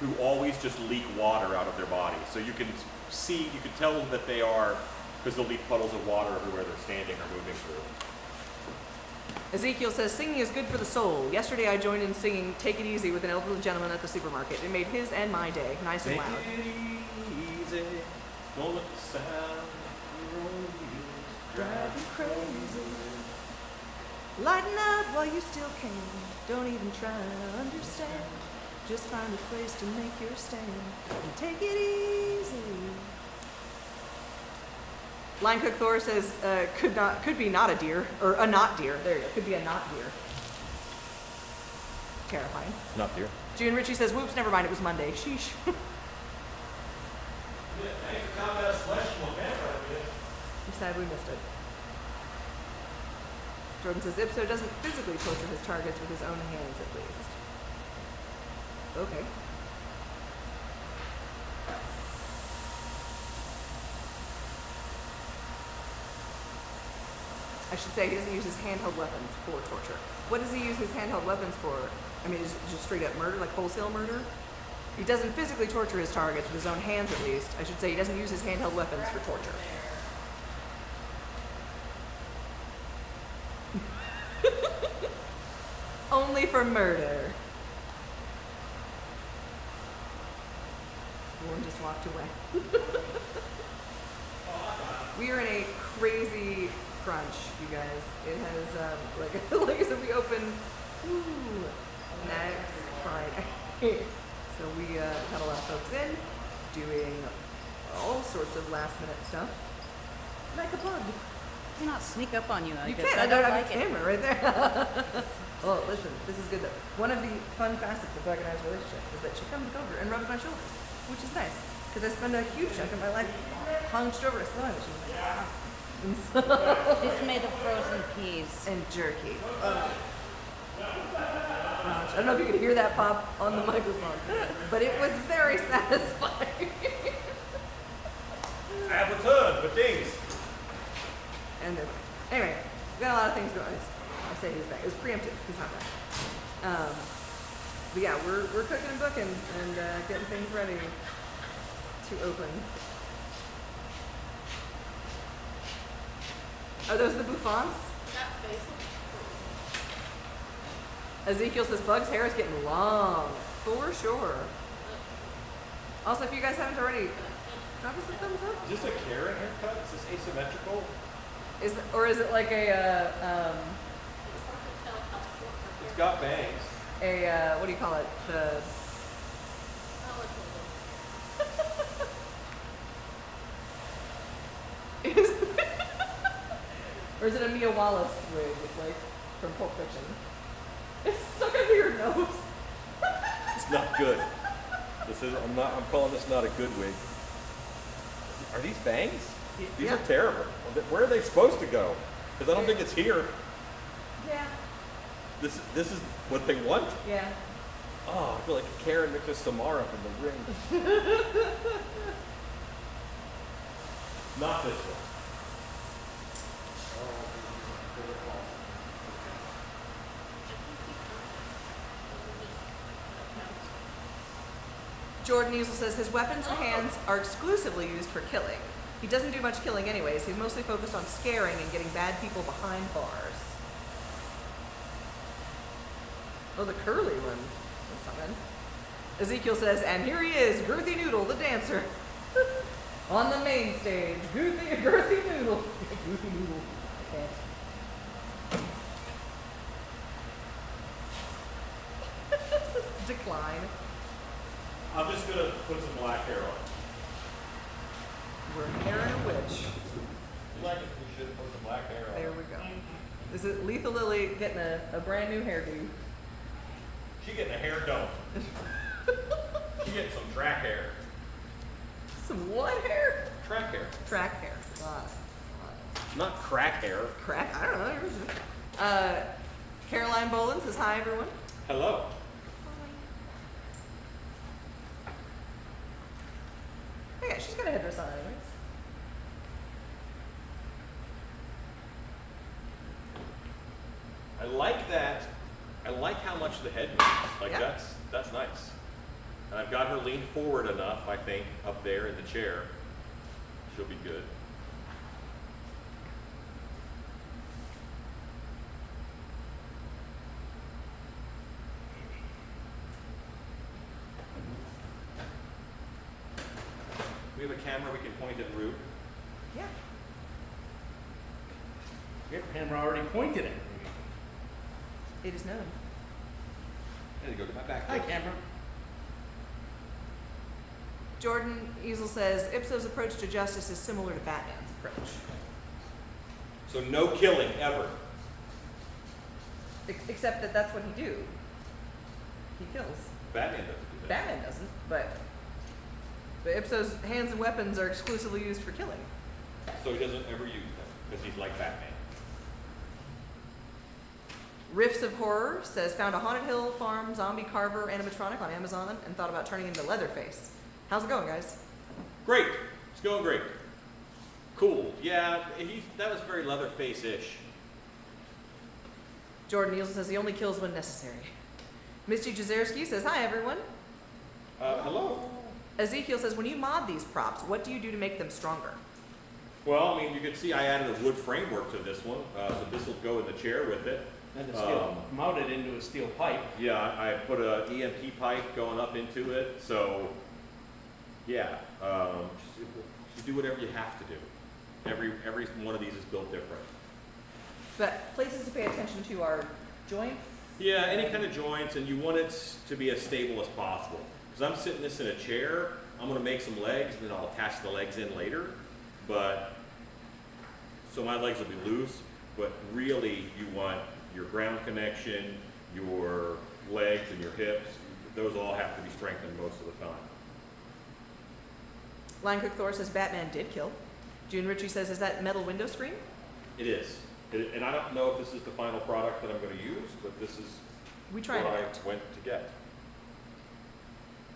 who always just leak water out of their bodies. So you can see, you can tell that they are, because they'll leave puddles of water everywhere they're standing or moving through. Ezekiel says, singing is good for the soul. Yesterday I joined in singing Take It Easy with an elderly gentleman at the supermarket. It made his and my day nice and Take loud. it easy, don't let the sound of your own wheels drive you crazy. Lighten up while you still can. Don't even try to understand. Just find a place to make your stand and take it easy. Line Cook Thor says, could be not a deer, or a not deer. There you go. Could be a not deer. Terrifying. Not dear. June Ritchie says, whoops, never mind, it was Monday. Sheesh. Thanks for coming to celestial vampire, man. I'm sad we missed it. Jordan says, Ipso doesn't physically torture his targets with his own hands, at least. Okay. I should say he doesn't use his handheld weapons for torture. What does he use his handheld weapons for? I mean, is it just straight up murder, like wholesale murder? He doesn't physically torture his targets with his own hands, at least. I should say he doesn't use his handheld weapons for torture. Only for murder. Warren just walked away. We are in a crazy crunch, you guys. It has, like I said, we open next Friday. So we had a lot of folks in doing all sorts of last minute stuff. Like a bug. I cannot sneak up on you like You this. can. I I don't don't have like a it. camera right there. Oh, listen, this is good though. One of the fun facets of Doug and I's relationship is that she comes over and rubs my shoulders, which is nice. Because I spend a huge chunk of my life hunched over a sewing machine. And so, It's made of frozen peas. and jerky. Ouch. I don't know if you could hear that pop on the microphone, but it was very satisfying. Appleton with things. And anyway, we got a lot of things going. I say he's back. It was preemptive. He's not back. But yeah, we're cooking and booking and getting things ready to open. Are those the bouffants? Ezekiel says Bug's hair is getting long, for sure. Also, if you guys haven't already, drop us a thumbs up. Is this a Karen haircut? Is this asymmetrical? Is it like a It's got bangs. what do you call it? The is or is it a Mia Wallace wig, like from Pulp Fiction? It's stuck under your nose. It's not good. I'm calling this not a good wig. Are these bangs? These Yeah. are terrible. Where are they supposed to go? Because I don't think it's here. Yeah. This is what they want. Yeah. Oh, I feel like Karen mixed with Samara from The Ring. Not this one. Jordan Easel says his weapons and hands are exclusively used for killing. He doesn't do much killing anyways. He's mostly focused on scaring and getting bad people behind bars. Oh, the curly one. That's something. Ezekiel says, and here he is, Girthy Noodle, the dancer. On the main stage, Girthy Noodle. Girthy Noodle. Okay. Decline. I'm just gonna put some black hair on. We're hair and a witch. Like we should have put some black hair on. There we go. This is Lethal Lily getting a brand new hairdo. She getting a hair dome. She getting some track hair. Some what hair? Track hair. Track hair. Got it. Not crack hair. Crack? I don't know. Caroline Bolin says hi, everyone. Hello. Yeah, she's got a headdress on anyways. I like that. I like how much the head moves. Like Yeah. that's nice. And I've got her leaned forward enough, I think, up there in the chair. She'll be good. We have a camera we can point at Root. Yeah. Your camera already pointed at me. It is known. I had to go to my back. Hi, camera. Jordan Easel says Ipso's approach to justice is similar to Batman's approach. So no killing ever. Except that that's what he do. He kills. Batman doesn't do that. Batman doesn't, but Ipso's hands and weapons are exclusively used for killing. So he doesn't ever use them because he's like Batman. Rifts of Horror says found a Haunted Hill Farm zombie carver animatronic on Amazon and thought about turning into Leatherface. How's it going, guys? Great. It's going great. Cool. Yeah, that was very Leatherface-ish. Jordan Nielsen says he only kills when necessary. Misty Jazerski says hi, everyone. Hello. Ezekiel says when you mod these props, what do you do to make them stronger? Well, I mean, you can see I added a wood framework to this one, so this will go in the chair with it. And it's still mounted into a steel pipe. Yeah, I put a EMP pipe going up into it, so yeah, just do whatever you have to do. Every one of these is built different. But places to pay attention to are joints. Yeah, any kind of joints, and you want it to be as stable as possible. Because I'm sitting this in a chair, I'm going to make some legs, and then I'll attach the legs in later. But so my legs will be loose, but really you want your ground connection, your legs and your hips, those all have to be strengthened most of the time. Line Cook Thor says Batman did kill. June Ritchie says, is that metal window screen? It is. And I don't know if this is the final product that I'm going to use, but this is We tried what it out. I went to get.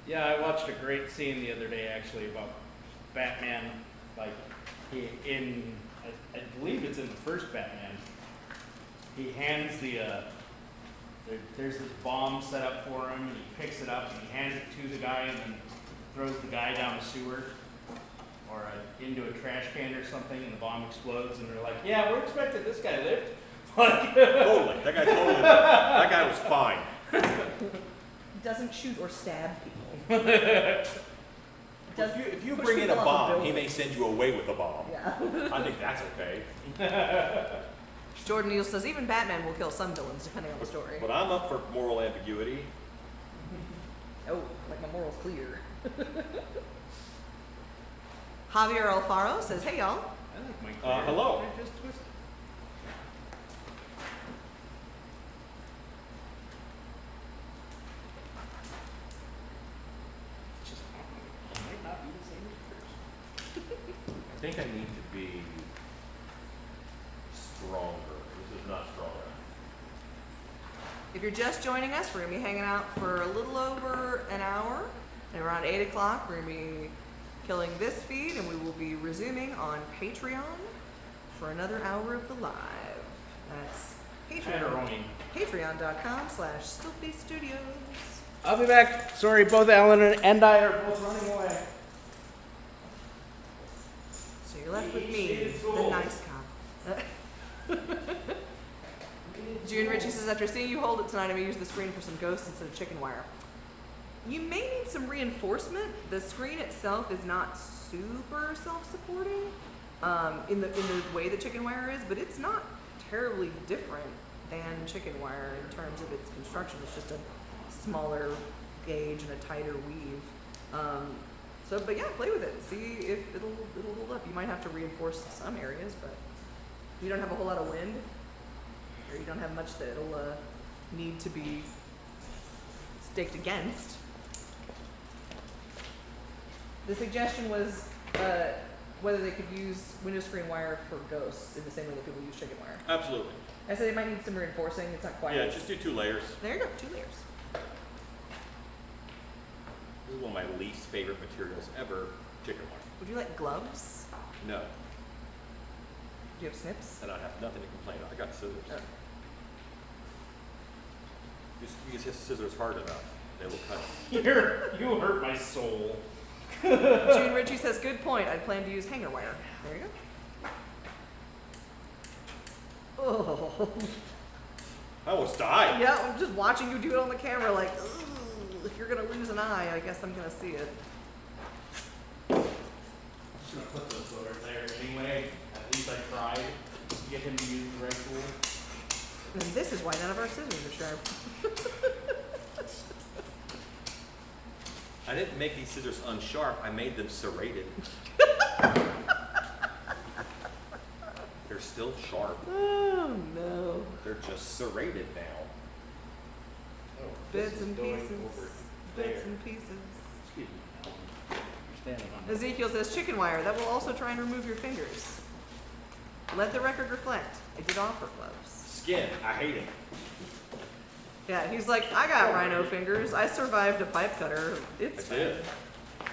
Yeah, I watched a great scene the other day actually about Batman, like I believe it's in the first Batman. He hands there's this bomb set up for him, and he picks it up and he hands it to the guy and then throws the guy down a sewer or into a trash can or something, and the bomb explodes, and they're like, yeah, we're expecting this guy lived. Totally. That guy was fine. Doesn't shoot or stab people. If you push bring in a people off bomb, a he building. may send you away with a bomb. Yeah. I think that's okay. Jordan Neal says even Batman will kill some villains depending on the story. But I'm up for moral ambiguity. Oh, like my moral's clear. Javier Alfaro says, hey y'all. I like my career. Hello. They're just twisted. It's just, it might not be the same as yours. I think I need to be stronger. This is not strong enough. If you're just joining us, we're gonna be hanging out for a little over an hour, and around 8 o'clock, we're gonna be killing this feed, and we will be resuming on Patreon for another hour of the live. That's Patreon. Patreon.com/StiltBeStudios. I'll be back. Sorry, both Alan and I are both running away. So you're left with me, the nice cop. June Ritchie says, after seeing you hold it tonight, I may use the screen for some ghosts instead of chicken wire. You may need some reinforcement. The screen itself is not super self-supporting in the way that chicken wire is, but it's not terribly different than chicken wire in terms of its construction. It's just a smaller gauge and a tighter weave. But yeah, play with it. See if it'll hold up. You might have to reinforce some areas, but you don't have a whole lot of wind, or you don't have much that it'll need to be staked against. The suggestion was whether they could use window screen wire for ghosts in the same way that people use chicken wire. Absolutely. I said it might need some reinforcing. It's not quite. Yeah, as- just do 2 layers. There you go, 2 layers. This is one of my least favorite materials ever, chicken wire. Would you like gloves? No, Do you have snips? and I have nothing to complain of. I got scissors. Oh. You can hit scissors hard enough, they will cut. You hurt my soul. June Ritchie says, good point. I'd plan to use hanger wire. There you go. Oh. I almost died. Yeah, I'm just watching you do it on the camera like, ugh, if you're going to lose an eye, I guess I'm going to see it. I'm just gonna put those over there anyway. At least I tried to get him to use the right tool. And this is why none of our scissors are sharp. I didn't make these scissors unsharp, I made them serrated. They're still sharp. Oh, no. They're just serrated now. Oh, Bits and pieces. Bits and pieces. Excuse me. You're standing on Ezekiel says, chicken wire. That will also try and remove your fingers. Let the record reflect. I did offer gloves. Skin, I hate it. Yeah, he's like, I got rhino fingers. I survived a pipe cutter. It's I fine. did. I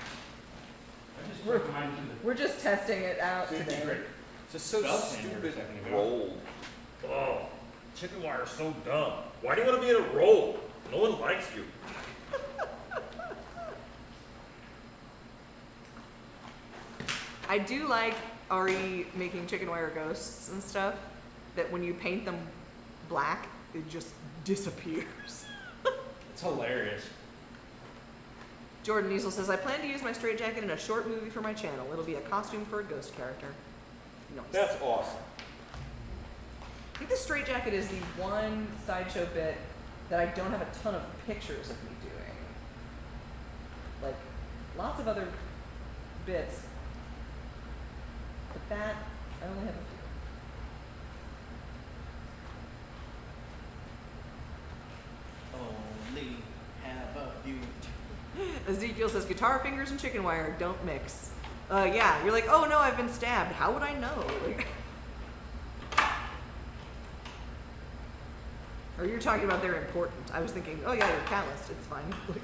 just took mine to the We're just testing it out safety today. grade. It's just so Belt sander a stupid second ago. rolled. Oh, chicken wire is so dumb. Why do you want to be in a roll? No one likes you. I do like Ari making chicken wire ghosts and stuff, that when you paint them black, it just disappears. It's hilarious. Jordan Easel says, I plan to use my straitjacket in a short movie for my channel. It'll be a costume for a ghost character. Nice. That's awesome. I think the straitjacket is the one sideshow bit that I don't have a ton of pictures of me doing. Like, lots of other bits, but that, I only have a few. Only have a few. Ezekiel says, guitar fingers and chicken wire don't mix. Yeah, you're like, oh no, I've been stabbed. How would I know? Like, or you're talking about they're important. I was thinking, oh yeah, you're calloused. It's fine. Like,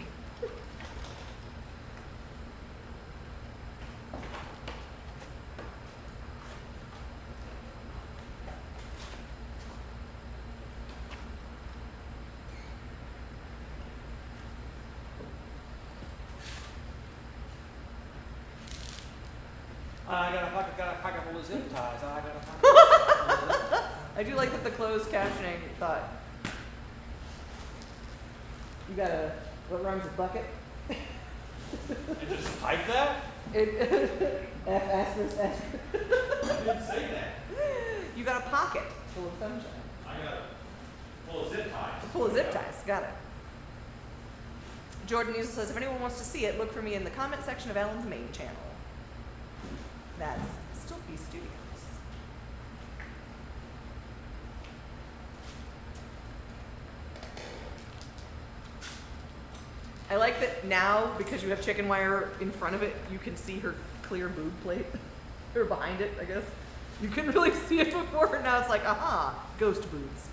I got a pocket full of zip ties. I got a pocket. I do like that the closed captioning thought. You got a, what rhymes with bucket? And just type that? F asterisk asterisk. I didn't say that. You got a pocket full of sunshine. I got it full of zip ties. Full of zip ties. Got it. Jordan Easel says, if anyone wants to see it, look for me in the comment section of Alan's main channel. That's Still Be Studios. I like that now, because you have chicken wire in front of it, you can see her clear boob plate. or behind it, I guess. You couldn't really see it before, and now it's like, aha, ghost boots.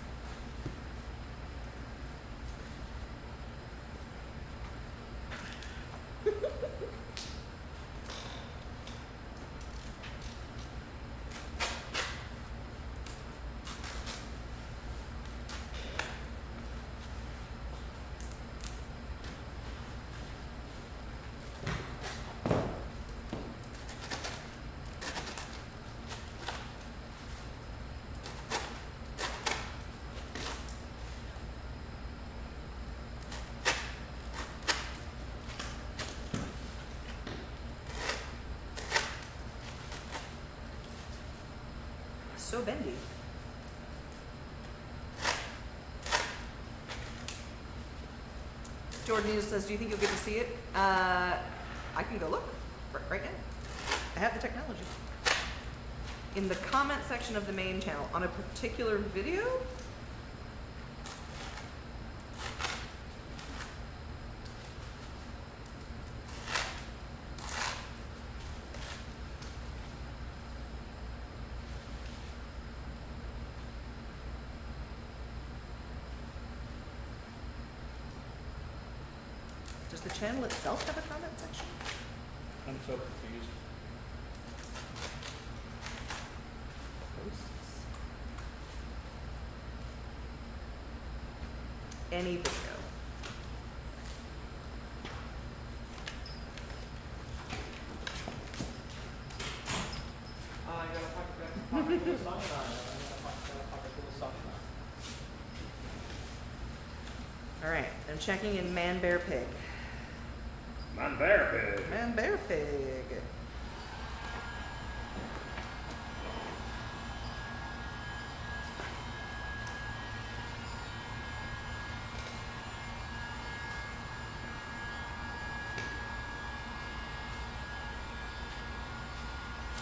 So bendy. Jordan says, do you think you'll get to see it? I can go look right now. I have the technology. In the comment section of the main channel on a particular video? Does the channel itself have a comment section? I'm so confused. Posts. Any video. I got a pocket full of song on it. All right, I'm checking in Man Bear Pig. Man, bear pig. Man Bear Pig.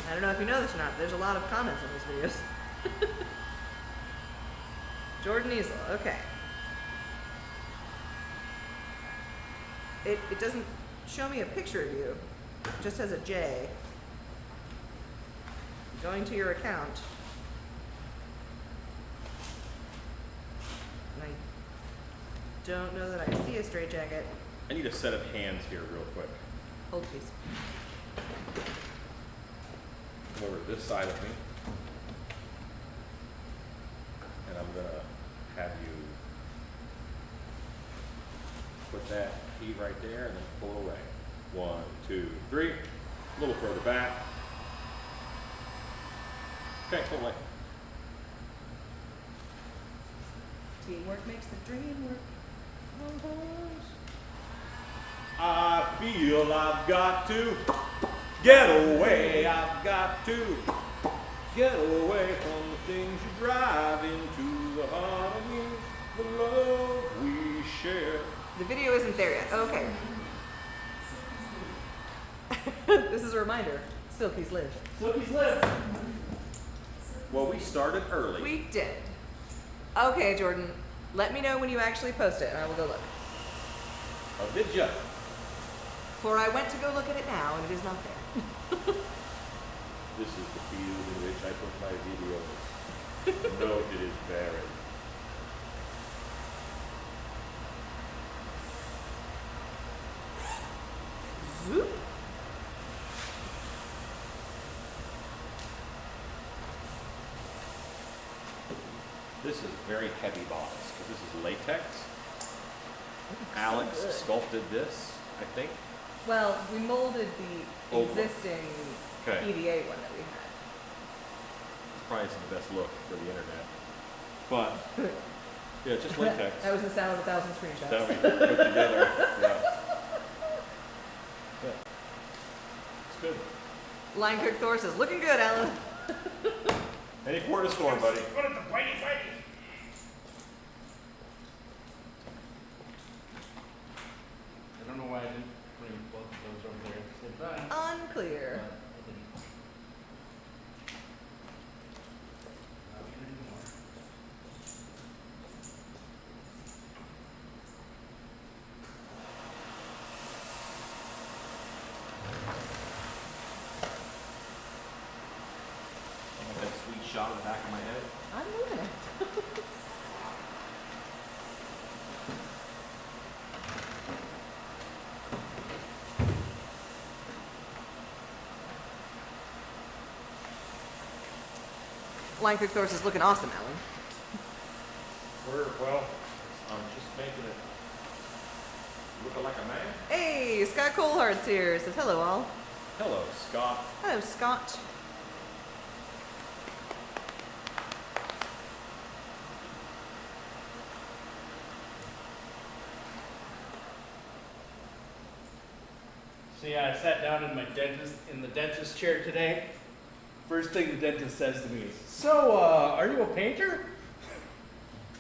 I don't know if you know this or not, there's a lot of comments on these videos. Jordan Easel, okay. It doesn't show me a picture of you. It just has a J. Going to your account. And I don't know that I see a straight jacket. I need a set of hands here real quick. Hold please. Come over to this side of me. And I'm gonna have you put that key right there and then pull it away. 1, 2, 3. A little further back. Okay, pull away. Teamwork makes the dream work. I feel I've got to get away. I've got to get away from the things you drive into the heart of me, the love we share. The video isn't there yet. Okay. This is a reminder. Silkies live. Silky's live. Well, we started early. We did. Okay, Jordan. Let me know when you actually post it, and I will go look. Oh, did ya? For I went to go look at it now, and it is not there. This is the field in which I put my videos. Note it is barren. Zoop. This is very heavy bodies because this is latex. So Alex good. sculpted this, I think. Well, we molded the Old one. existing Okay. PDA one that we had. It's probably isn't the best look for the internet. But, yeah, just latex. That was the sound of 1,000 screenshots. That we put together. Yeah. Yeah. It's good. Line Cook Thor says, looking good, Alan. Any port of storm, buddy. Put it to whitey whitey. I don't know why I didn't bring both of those over there at the same time. Unclear. But I didn't. Not here anymore. sweet shot in the back of my head? I'm moving it. Line Cook Thor's is looking awesome, Alan. Well, I'm just making it look like a man. Hey, Scott Colehart's here. Says hello, all. Hello, Scott. Hello, Scott. So yeah, I sat down in the dentist chair today. First thing the dentist says to me is, "So, are you a painter?"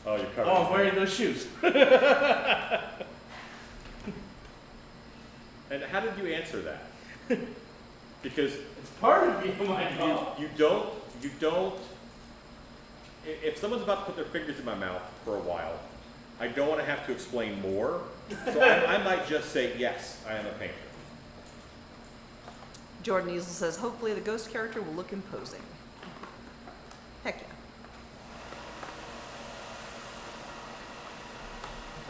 Oh, you're covered. Oh, I'm wearing those shoes. And how did you answer that? Because It's part of me, my job. you don't, if someone's about to put their fingers in my mouth for a while, I don't want to have to explain more. So I might just say, yes, I am a painter. Jordan Easel says, hopefully the ghost character will look imposing. Heck yeah.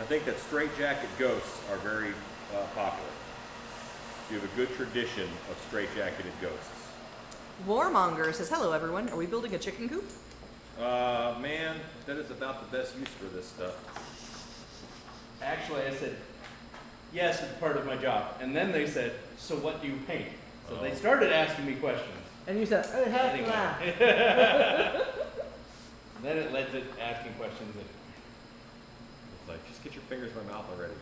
I think that straitjacket ghosts are very popular. You have a good tradition of straitjacketed ghosts. Warmonger says, hello everyone. Are we building a chicken coop? Man, that is about the best use for this stuff. Actually, I said, yes, it's part of my job. And then they said, so what do you paint? So they started asking me questions. And you said, oh, heck Anyway. yeah. Then it led to asking questions. It's like, just get your fingers in my mouth already.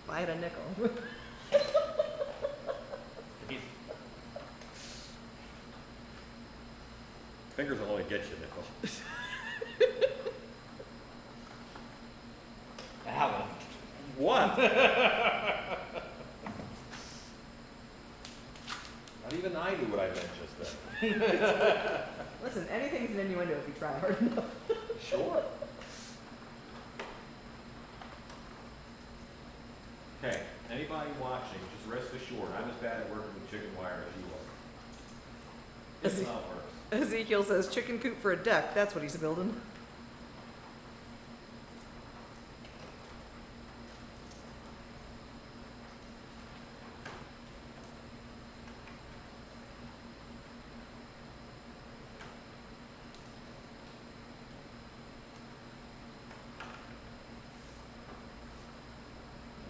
Buy it a nickel. Fingers will only get you, Nickel. Alan. What? Not even I knew what I meant just then. Listen, anything's an innuendo if you try hard enough. Sure. Okay, anybody watching, just rest assured, I'm as bad at working with chicken wire as you are. It's not works. Ezekiel says, chicken coop for a duck. That's what he's building.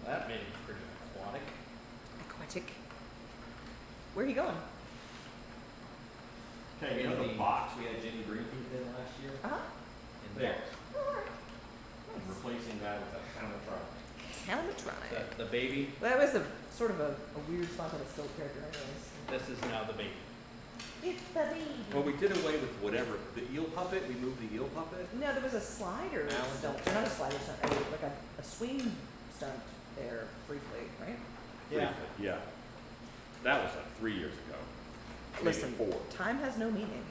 That made it pretty aquatic. Aquatic. Where are you going? Okay, you know the box we had Jenny Greenfield in last year? Uh-huh. There. Alright. I'm replacing that with a animatronic. Animatronic. The baby, That was a sort of a weird spot on a still character anyways. this is now the baby. It's the baby. Well, we did away with whatever, the eel puppet, we moved the eel puppet. No, there was a slider Alan? stunt. Not a slider stunt, like a swing stunt there briefly, right? Yeah. Briefly, yeah. That was like 3 years ago. Maybe Listen, 4. time has no meaning.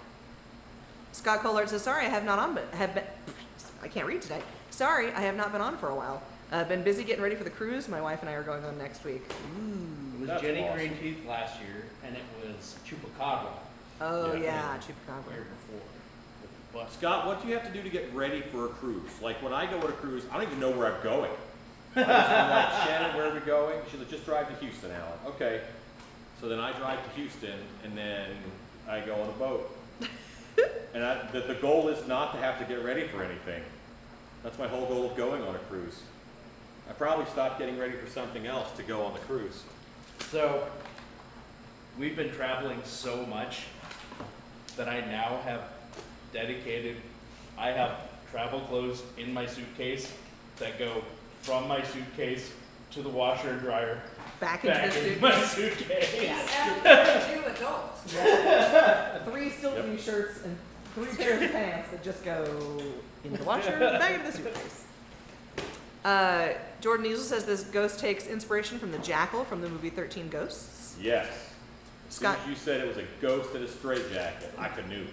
Scott Collard says, sorry, I have not on, but have been, I can't read today. Sorry, I have not been on for a while. I've been busy getting ready for the cruise. My wife and I are going on next week. It was That's Jenny awesome. Green Teeth last year, and it was Chupacabra Oh, Yeah. yeah, the Chupacabra. year before. But Scott, what do you have to do to get ready for a cruise? Like when I go on a cruise, I don't even know where I'm going. I'm like, Shannon, where are we going? She's like, just drive to Houston, Alan. Okay. So then I drive to Houston, and then I go on a boat. And the goal is not to have to get ready for anything. That's my whole goal of going on a cruise. I probably stopped getting ready for something else to go on the cruise. so we've been traveling so much that I now have I have travel clothes in my suitcase that go from my suitcase to the washer and dryer, Back into back the into suit. my suitcase. Two adults. Yeah. 3 silk Yep. new shirts and 3 pairs of pants that just go into the washer, back into the suitcase. Jordan Easel says this ghost takes inspiration from the jackal from the movie 13 Ghosts. Yes. As soon Scott, as you said it was a ghost in a straitjacket, I knew.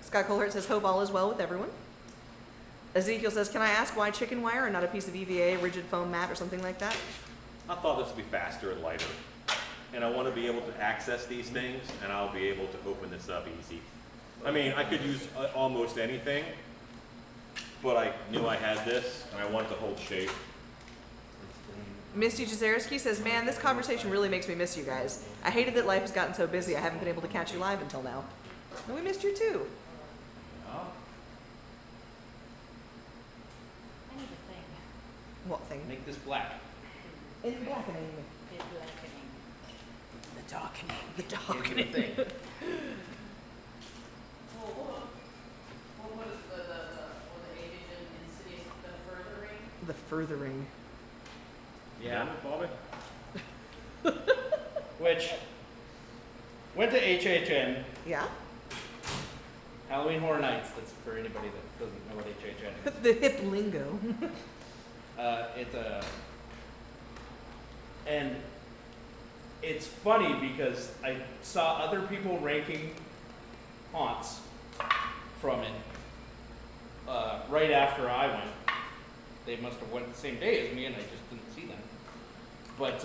Scott Colhart says, hope all is well with everyone. Ezekiel says, can I ask why chicken wire and not a piece of EVA, rigid foam mat, or something like that? I thought this would be faster and lighter. And I want to be able to access these things, and I'll be able to open this up easy. I mean, I could use almost anything, but I knew I had this, and I wanted to hold shape. Misty Jazerski says, man, this conversation really makes me miss you guys. I hated that life has gotten so busy I haven't been able to catch you live until now. And we missed you too. Oh. I need a thing. What thing? Make this black. In blackening. Big blackening. The darkening. The Give me darkening. the thing. Well, hold on. What was the age in cities, the furthering? The furthering. Yeah. Bobby? Which went to HHN, Yeah? Halloween Horror Nights. That's for anybody that doesn't know what HHN is. The hip lingo. And it's funny because I saw other people ranking haunts from it right after I went. They must have went the same day as me, and I just didn't see them. But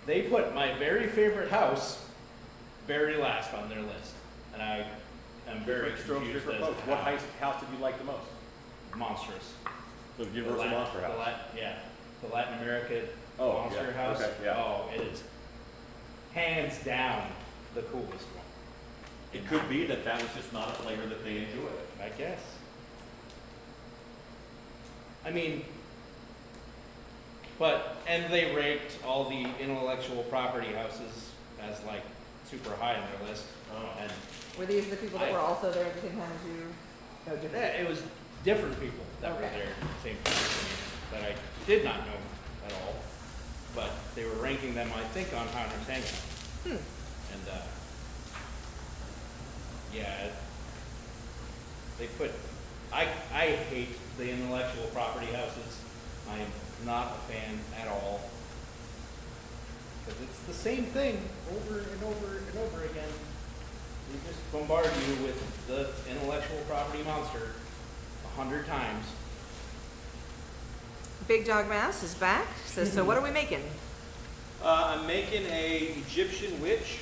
they put my very favorite house very last on their list, and I am very confused as to What how house did you like the most? monstrous. The Universal Latin- Monster House. The Latin America Oh, Monster yeah, House. okay, yeah. Oh, it is hands down the coolest one. It could be that that was just not a flavor that they enjoyed. I guess. I mean, and they ranked all the intellectual property houses as like super high on their list. Oh. And Were these the people that were also there at the same time as you? Oh, different. yeah, it was different people that were Okay. there at the same time as me that I did not know at all. But they were ranking them, I think, on Hunter's Hangout. And yeah, they put. I hate the intellectual property houses. I am not a fan at all because it's the same thing over and over and over again. They just bombard you with the intellectual property monster 100 times. Big Dog Mass is back. Says, so what are we making? I'm making a Egyptian witch,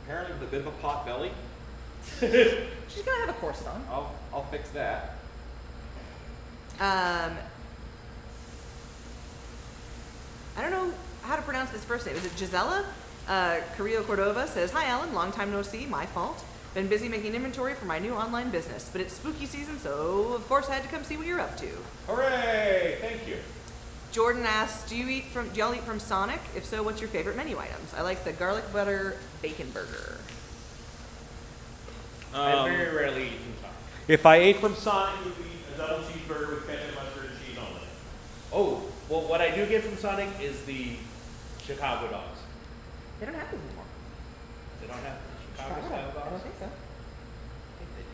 apparently with a bit of a pot belly. She's gonna have a corset on. I'll fix that. I don't know how to pronounce this first name. Is it Gisela? Carrillo Cordova says, hi Alan, long time no see, my fault. Been busy making inventory for my new online business, but it's spooky season, so of course I had to come see what you're up to. Hooray! Thank you. Jordan asks, do y'all eat from Sonic? If so, what's your favorite menu items? I like the garlic butter bacon burger. I very rarely eat from Sonic. If I ate from Sonic, it would be a double cheeseburger with ketchup, mustard, and cheese on it. Oh, well, what I do get from Sonic is the Chicago dogs. They don't have those anymore. They don't have Chicago style dogs. I don't think so.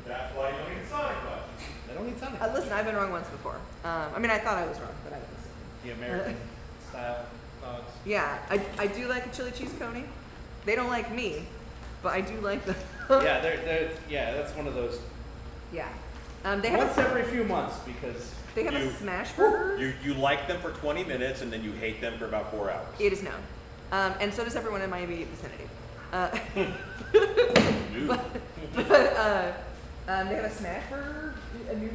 That's why you don't eat Sonic much. They don't eat Sonic. Listen, I've been wrong once before. I mean, I thought I was wrong, but I was. The American style dogs. Yeah, I do like a chili cheese coney. They don't like me, but I do like them. Yeah, that's one of those. Yeah. They have Once every few months because they have you- a smash burger. You like them for 20 minutes and then you hate them for about 4 hours. It is known. And so does everyone in my immediate vicinity. Dude. They have a smash burger, a new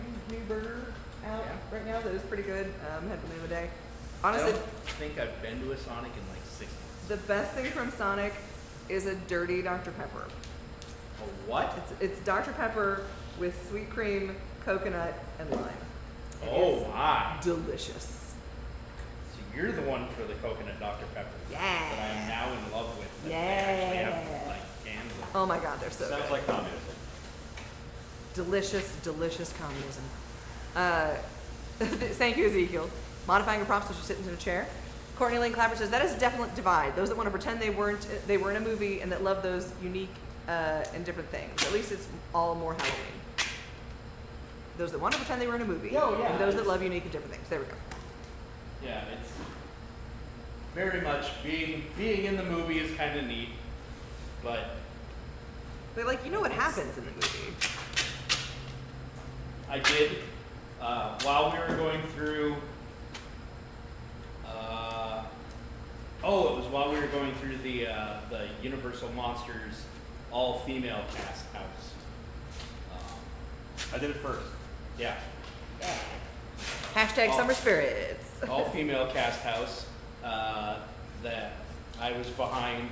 burger out right now that is pretty good. Had one the other day. Honestly, I don't think I've been to a Sonic in like 6 months. the best thing from Sonic is a dirty Dr. Pepper. A what? It's Dr. Pepper with sweet cream, coconut, and lime. It Oh is my. delicious. So you're the one for the coconut Dr. Pepper. Yeah. That I am now in love with. That Yeah. They actually have like cans of. Oh my God, they're so Sounds good. like communism. Delicious, delicious communism. Thank you, Ezekiel. Modifying your props so she sits in a chair. Courtney Lane Clapper says that is a definite divide. Those that want to pretend they were in a movie and that love those unique and different things. At least it's all more Halloween. Those that want to pretend they were in a movie. Oh, yeah. And those that love unique and different things. There we go. Yeah, it's very much being in the movie is kind of neat, but But like, you know what happens in the movie. I did while we were going through. It was while we were going through the Universal Monsters all-female cast house. I did it first. Yeah, Hashtag Oh. summer spirits. all-female cast house, that I was behind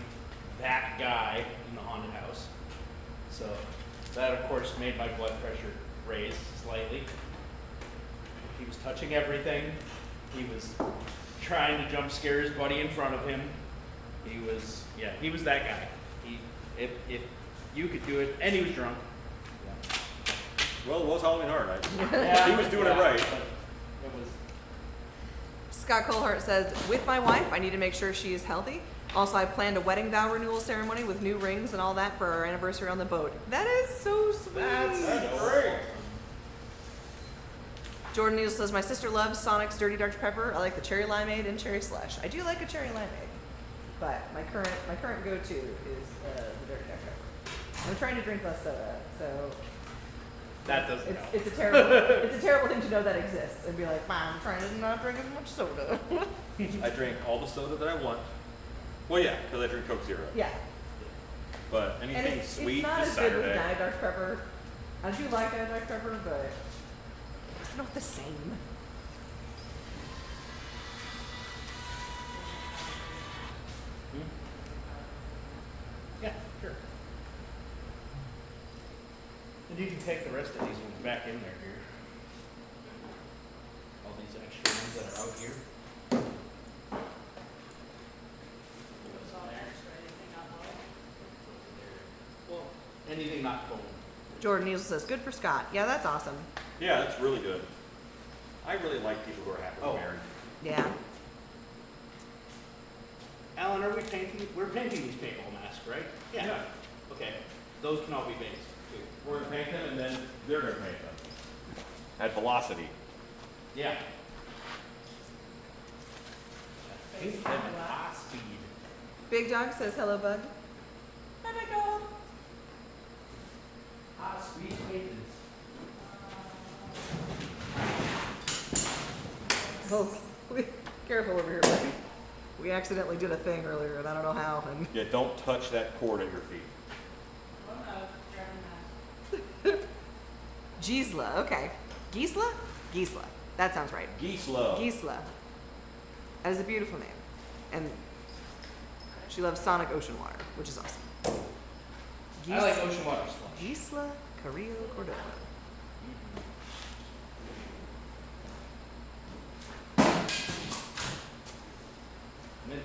that guy in the haunted house. So that, of course, made my blood pressure raise slightly. He was touching everything. He was trying to jump scare his buddy in front of him. He was that guy. If you could do it, and he was drunk. Well, it was Halloween Hard. Yeah. He was doing it right. It was. Scott Colehart says, with my wife, I need to make sure she is healthy. Also, I planned a wedding vow renewal ceremony with new rings and all that for our anniversary on the boat. That is so sweet. That's great. Jordan Neal says, my sister loves Sonic's Dirty Dr. Pepper. I like the cherry limeade and cherry slush. I do like a cherry limeade, but my current go-to is the Dirty Dr. Pepper. I'm trying to drink less soda, so That doesn't help. it's a terrible thing to know that exists and be like, Mom, I'm trying to not drink as much soda. I drink all the soda that I want. Well, yeah, because I drink Coke Zero. Yeah, But and anything it's sweet not is as good with Saturday. Diet Dr. Pepper. I do like Diet Dr. Pepper, but it's not the same. Yeah, sure. And you can take the rest of these ones back in there here. All these extra ones that are out here. What's on there, is there anything not Well, anything not cold. Jordan Neal says, good for Scott. Yeah, that's awesome. Yeah, that's really good. I really like people who are happily Oh. married. Yeah. Alan, are we painting? We're painting these paintball masks, right? Yeah. Okay, those can all be based too. We're gonna paint them and then they're gonna paint them. At velocity. Yeah. Paint them at high speed. Big Dog says, hello, bud. Hi, my dog. High speed paintings. Oh, careful over here, buddy. We accidentally did a thing earlier, and I don't know how. And Yeah, don't touch that cord at your feet. Oh no, driving mask. Gisela, okay. Gisela? Gisela. That sounds right. Geese love. Gisela. That is a beautiful name. And she loves Sonic Ocean Water, which is awesome. I like ocean water slush. Gisela Carrillo Cordova. Mint.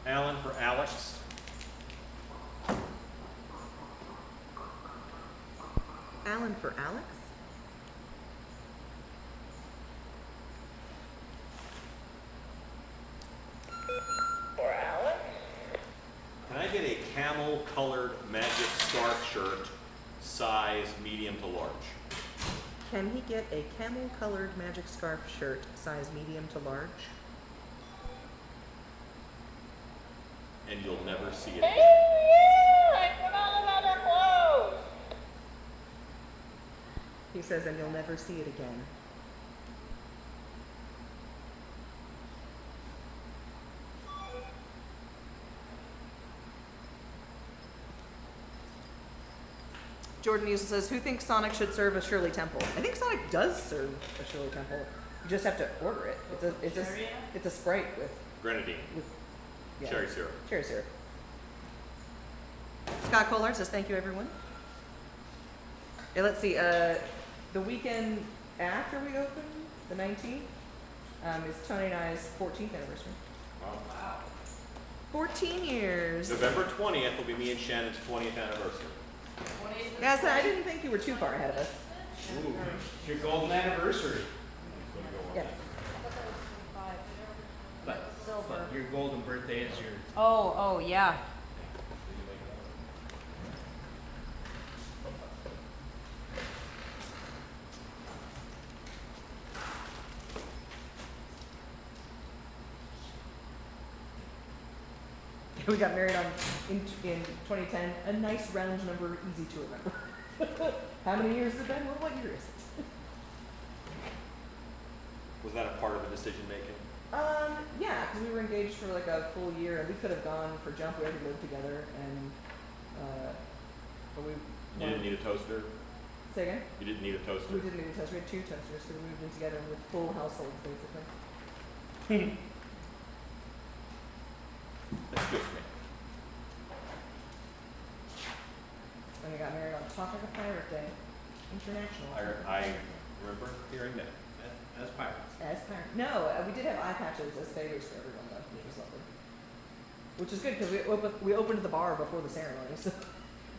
Alan for Alex. Alan for Alex? Can I get a camel colored magic scarf shirt, size medium to large? Can he get a camel colored magic scarf shirt, size medium to large? And you'll never see it again. He says, and you'll never see it again. Jordan Neal says, who thinks Sonic should serve a Shirley Temple? I think Sonic does serve a Shirley Temple. You just have to order it. It's a Sprite with Grenadine, yeah, cherry syrup. cherry syrup. Scott Collard says, thank you, everyone. Yeah, let's see. The weekend after we open, the 19th, is Tony and I's 14th anniversary. Wow. 14 years. November 20th will be me and Shannon's 20th anniversary. Yeah, so I didn't think you were too far ahead of us. Ooh, it's your golden anniversary. Yeah. But your golden birthday is your. Oh, yeah. We got married in 2010. A nice round number, easy to remember. How many years has it been? What year is it? that a part of the decision making? Yeah, because we were engaged for like a full year, and we could have gone for jump. We already lived together, and but we. You didn't need a toaster? Say again? You didn't need a toaster? We didn't need a toaster. We had 2 toasters because we moved in together with full households, basically. That's good for me. And we got married on Talk Like a Pirate Day, International. I remember hearing that. As pirates. As pirate. No, we did have eye patches as favors for everyone, though, which was lovely. Which is good because we opened the bar before the ceremony, so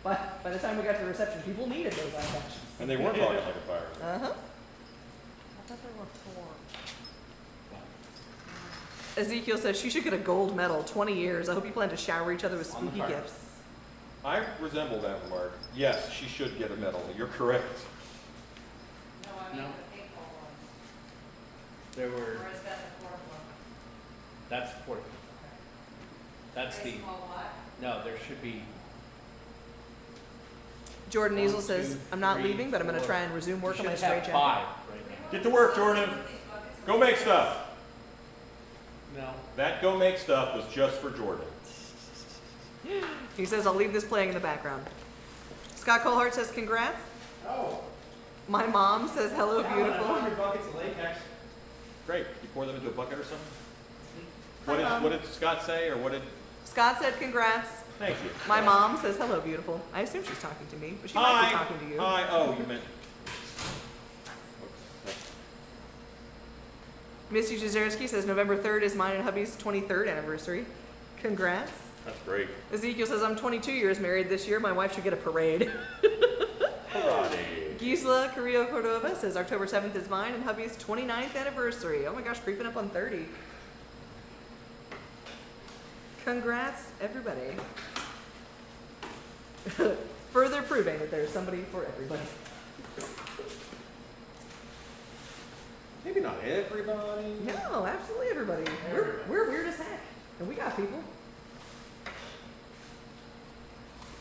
by the time we got to the reception, people needed those eye patches. And they weren't talking like a pirate. Uh huh. I thought there were 4. Ezekiel says she should get a gold medal. 20 years. I hope you plan to shower each other with On the spooky fire. gifts. I resemble that remark. Yes, she should get a medal. You're correct. No, I mean No. the paintball ones. There Or were, is that the fourth one? that's the 4th. That's the, Baseball what? no, there should be, Jordan 1, Easel says, 2, I'm not 3, leaving, but I'm going to 4. try and resume you work on my should straight have jacket. 5 right now. Get to work, Jordan. Go make stuff. No. That go make stuff was just for Jordan. He says, I'll leave this playing in the background. Scott Colhart says, congrats. Oh, My mom says, hello, beautiful. 100 buckets of latex. Great. You pour them into a bucket or something? Hi, What did Scott say, or what did? Scott said, congrats. Thank you. My mom says, hello, beautiful. I assume she's talking to me, but she might be talking to you. Hi. Oh, you meant. Missy Jazerski says, November 3rd is mine and hubby's 23rd anniversary. Congrats. That's great. Ezekiel says, I'm 22 years married this year. My wife should get a parade. Karate. Gisela Carrillo Cordova says, October 7th is mine and hubby's 29th anniversary. Oh my gosh, creeping up on 30. Congrats, everybody. Further proving that there's somebody for everybody. Maybe not everybody. No, absolutely everybody. We're weird as heck. And we got people.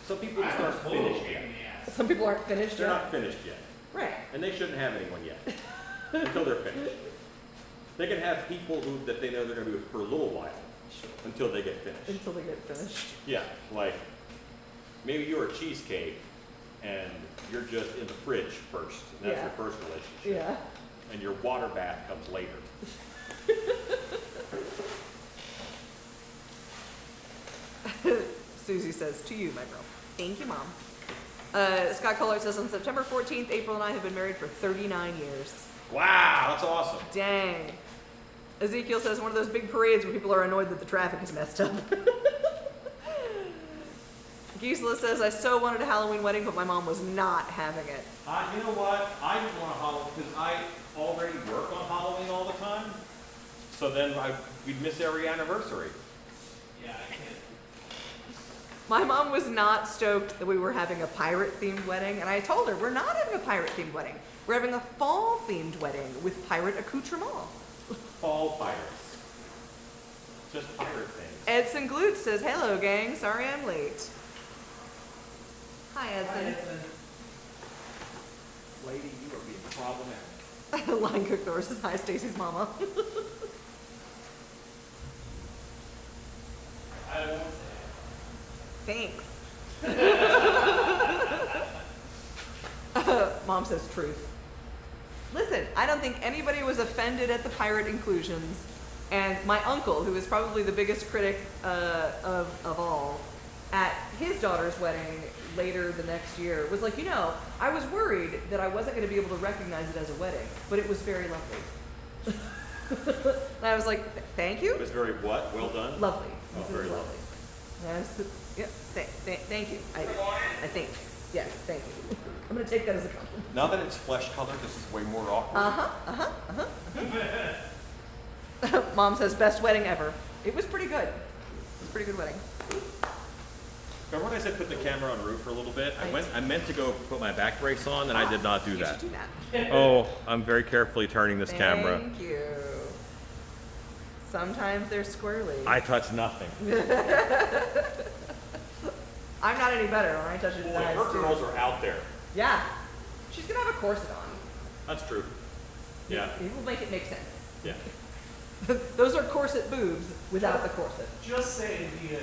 Some people just I aren't was finished full yet. in the ass. Some people aren't finished They're yet. not finished yet. Right. And they shouldn't have anyone yet. Until they're finished. They can have people that they know they're going to be with for a little while. Until they get finished. Until they get finished. Yeah, like maybe you're a cheesecake and you're just in the fridge first. And that's Yeah. your first relationship. Yeah. And your water bath comes later. Susie says, to you, my girl. Thank you, Mom. Scott Collard says, on September 14th, April and I have been married for 39 years. Wow, that's awesome. Dang. Ezekiel says, one of those big parades where people are annoyed that the traffic is messed up. Gisela says, I so wanted a Halloween wedding, but my mom was not having it. You know what? I didn't want to Halloween because I already work on Halloween all the time. So then we'd miss every anniversary. Yeah, I can't. My mom was not stoked that we were having a pirate-themed wedding, and I told her, we're not having a pirate-themed wedding. We're having a fall-themed wedding with pirate accoutrement. Fall pirates. Just pirate things. Edson Glute says, hello, gang. Sorry I'm late. Hi, Edson. Lady, you are being problematic. Line Cook Thor says, hi, Stacy's mama. I won't say Thanks. Mom says truth. Listen, I don't think anybody was offended at the pirate inclusions. And my uncle, who is probably the biggest critic of all, at his daughter's wedding later the next year, was like, you know, I was worried that I wasn't going to be able to recognize it as a wedding, but it was very lovely. And I was like, thank you? It was very what? Well done? Lovely. Oh, This is very lovely. Yes. Yeah. Thank you. I think. Yes. Thank you. I'm gonna take that as a compliment. Now that it's flesh color, this is way more awkward. Mom says best wedding ever. It was pretty good. It was a pretty good wedding. Remember when I said put the camera on roof for a little bit? I meant to go put my back brace on and I did not do You that. should do that. Oh, I'm very carefully turning this camera. Thank you. Sometimes they're squirrely. I touch nothing. I'm not any better when I touch it. Boy, her girls are out there. Yeah. She's gonna have a corset on. That's true. Yeah. It will make it make sense. Yeah. Those are corset boobs without the corset. Just say the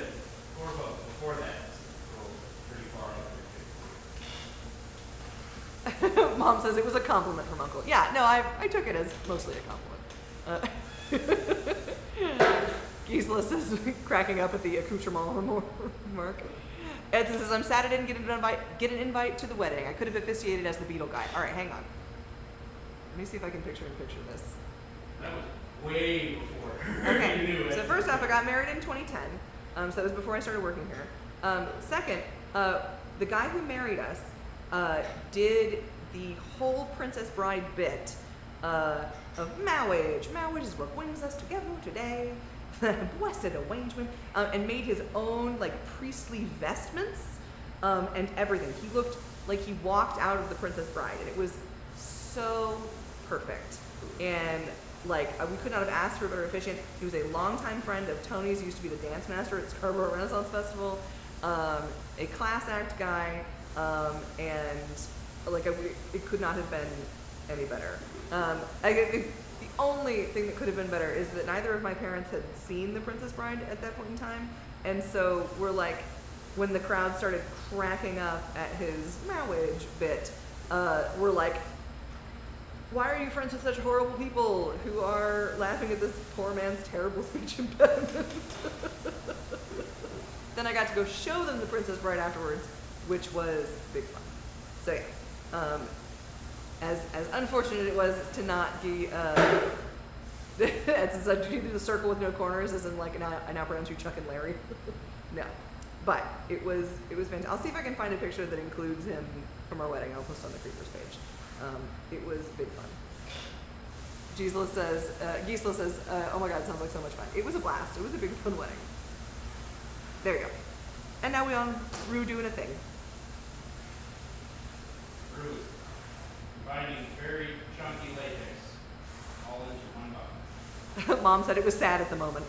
Corvo before that is pretty far over. Mom says it was a compliment from Uncle. Yeah, no, I took it as mostly a compliment. Gisela says, cracking up at the accoutrement remark. Ed says, I'm sad I didn't get an invite to the wedding. I could have officiated as the Beetle guy. All right, hang on. Let me see if I can picture this. That was way before. Okay, You knew so it. first off, I got married in 2010, so that was before I started working here. Second, the guy who married us did the whole Princess Bride bit of marriage. Marriage is what brings us together today. Blessed arrangement, and made his own like priestly vestments and everything. He looked like he walked out of the Princess Bride, and it was so perfect. And like we could not have asked for a better officiant. He was a longtime friend of Tony's. He used to be the dance master at Scarborough Renaissance Festival. A class act guy, and like it could not have been any better. The only thing that could have been better is that neither of my parents had seen The Princess Bride at that point in time, and so we're like, when the crowd started cracking up at his marriage bit, we're like, why are you friends with such horrible people who are laughing at this poor man's terrible speech impediment? Then I got to go show them The Princess Bride afterwards, which was big fun. So yeah. As unfortunate it was to not be, since I do the circle with no corners, as in like I now pronounce you Chuck and Larry. No, but it was fantastic. I'll see if I can find a picture that includes him from our wedding. I'll post on the Creepers page. It was big fun. Gisela says, oh my God, it sounds like so much fun. It was a blast. It was a big fun wedding. There you go. And now we on Rue doing a thing. Rue. Combining very chunky latex all into one bottle. Mom said it was sad at the moment.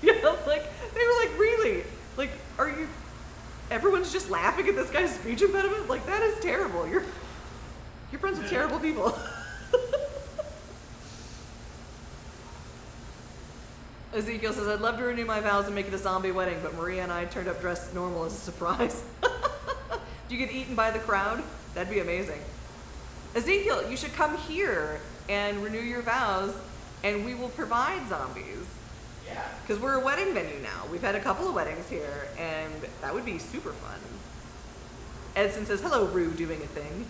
You know, like, they were like, really? Like, are you, everyone's just laughing at this guy's speech impediment? Like, that is terrible. You're friends with terrible people. Ezekiel says, I'd love to renew my vows and make it a zombie wedding, but Maria and I turned up dressed normal as a surprise. Do you get eaten by the crowd? That'd be amazing. Ezekiel, you should come here and renew your vows, and we will provide zombies. Yeah. Because we're a wedding venue now. We've had a couple of weddings here, and that would be super fun. Edson says, hello, Rue, doing a thing.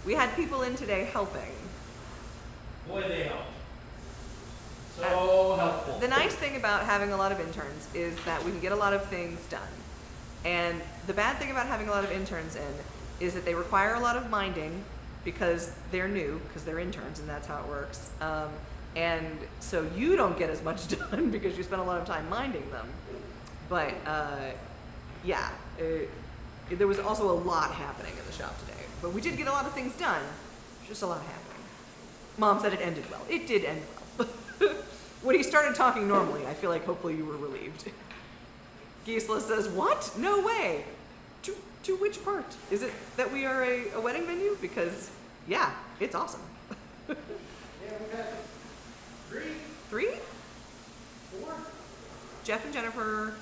We had people in today helping. Boy, they helped. So helpful. The nice thing about having a lot of interns is that we can get a lot of things done. And the bad thing about having a lot of interns in is that they require a lot of minding because they're new, because they're interns, and that's how it works. And so you don't get as much done because you spend a lot of time minding them. But yeah, there was also a lot happening in the shop today. But we did get a lot of things done, just a lot happening. Mom said it ended well. It did end well. When he started talking normally, I feel like hopefully you were relieved. Gisela says, what? No way. To which part? Is it that we are a wedding venue? Because, yeah, it's awesome. Yeah, we've had 3. 3? 4. Jeff and Jennifer.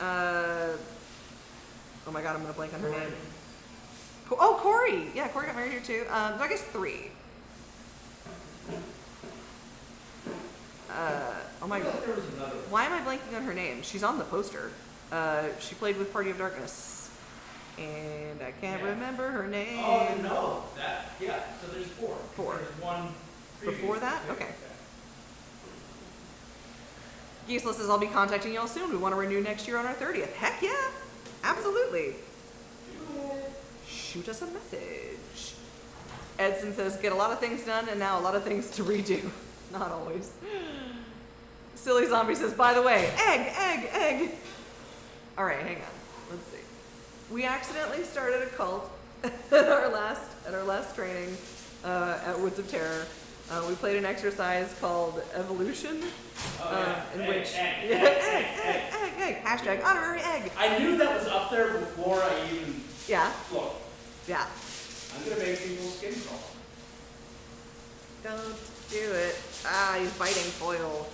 Oh my God, I'm gonna blank on her name. Oh, Corey. Yeah, Corey got married here too. So I guess 3. Oh my God. There was another one. Why am I blanking on her name? She's on the poster. She played with Party of Darkness. And I can't remember her name. Oh, no. Yeah, so there's 4. 4. There's one Before that? previous. Okay. Gisela says, I'll be contacting y'all soon. We want to renew next year on our 30th. Heck yeah. Absolutely. Shoot us a message. Edson says, get a lot of things done and now a lot of things to redo. Not always. Silly Zombie says, by the way, egg. All right, hang on. Let's see. We accidentally started a cult at our last training at Woods of Terror. We played an exercise called Evolution, in which egg, hashtag honorary egg. I knew that was up there before I even Yeah, looked. yeah. I'm gonna make people skin crawl. Don't do it. Ah, he's biting foil.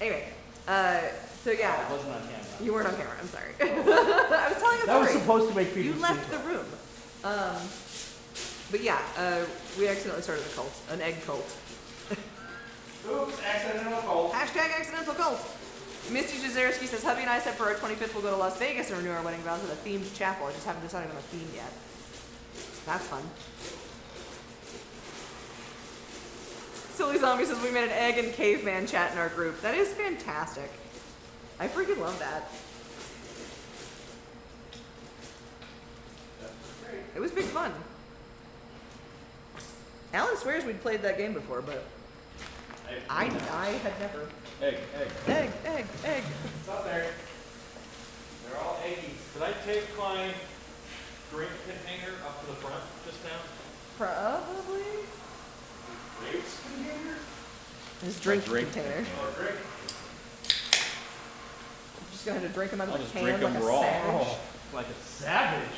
Anyway, so I yeah, wasn't on camera. you weren't on camera. I'm sorry. I was telling a That was story. supposed to make people You skin left the crawl. room. But yeah, we accidentally started a cult, an egg cult. Oops, accidental call. Hashtag accidental cult. Misty Jazerski says, hubby and I said for our 25th we'll go to Las Vegas and renew our wedding vows at a themed chapel. I just haven't decided on a theme yet. That's fun. Silly Zombie says, we made an egg and caveman chat in our group. That is fantastic. I freaking love that. It was big fun. Alan swears we'd played that game before, but I had never. Egg. Egg. It's up there. They're all eggy. Did I take my drink container up to the front just now? Probably. Grapes container? His drink drink container. Or drink? I'm just going to drink him out of I'll the just can drink like 'em a raw. savage. Like a savage.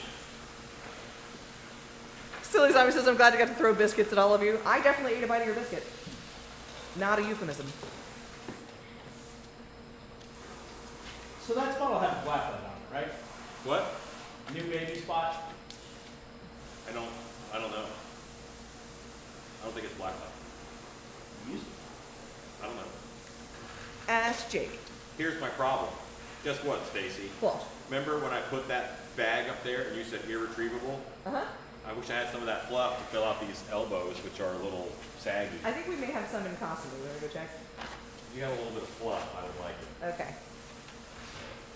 Silly Zombie says, I'm glad you got to throw biscuits at all of you. I definitely ate a bite of your biscuit. Not a euphemism. So that spot will have a black light on it, right? What? New baby spot. I don't know. I don't think it's black light. Use it. I don't know. Ask Jake. Here's my problem. Guess what, Stacy? What? Remember when I put that bag up there and you said irretrievable? Uh-huh. I wish I had some of that fluff to fill out these elbows, which are a little saggy. I think we may have some in costume. We're going to go check. If you have a little bit of fluff, I would like it. Okay.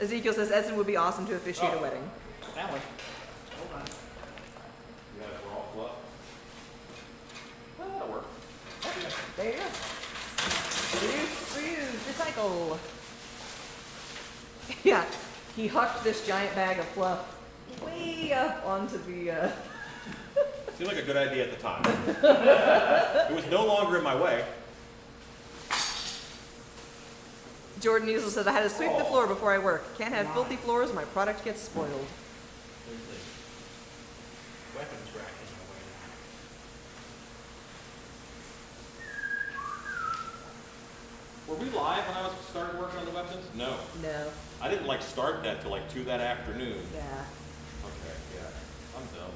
Ezekiel says, Edson would be awesome to officiate a Oh. wedding. That one. Hold on. You have raw fluff? Well, that'll work. There you go. Reuse, recycle. Yeah, he hucked this giant bag of fluff way up onto the, Seemed like a good idea at the time. It was no longer in my way. Jordan Easel says, I had to sweep the floor before I work. Can't have filthy floors or my product gets spoiled. There's a weapons rack in my way. Were we live when I was started working on the weapons? No. No. I didn't like start that till like 2 that afternoon. Yeah. Okay, yeah. I'm dumb.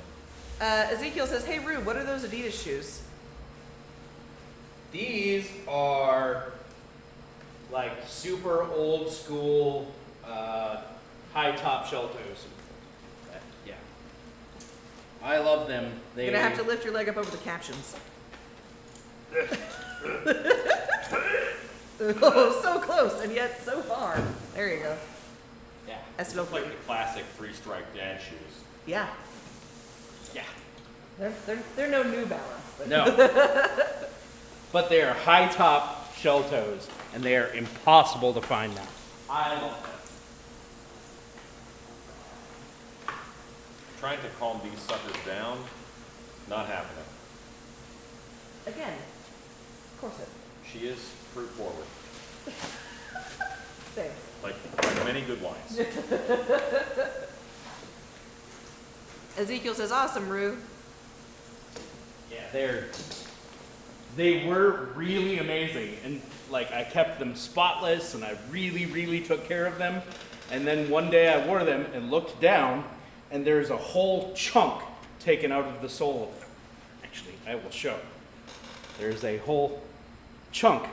Ezekiel says, hey Rube, what are those Adidas shoes? These are like super old school, high top shell toes. Yeah. I love them. You're gonna have to lift your leg up over the captions. Oh, so close and yet so far. There you go. Yeah. That's It's like the classic 3-stripe dad shoes. Yeah. Yeah. They're no New Balance. But No. But they are high top shell toes, and they are impossible to find now. I love them. Trying to calm these suckers down, not happening. Again, corset. She is fruit forward, Same. like many good wines. Ezekiel says, awesome, Rue. Yeah, they were really amazing, and like I kept them spotless, and I really took care of them. And then one day I wore them and looked down, and there's a whole chunk taken out of the sole of them. Actually, I will show. There's a whole chunk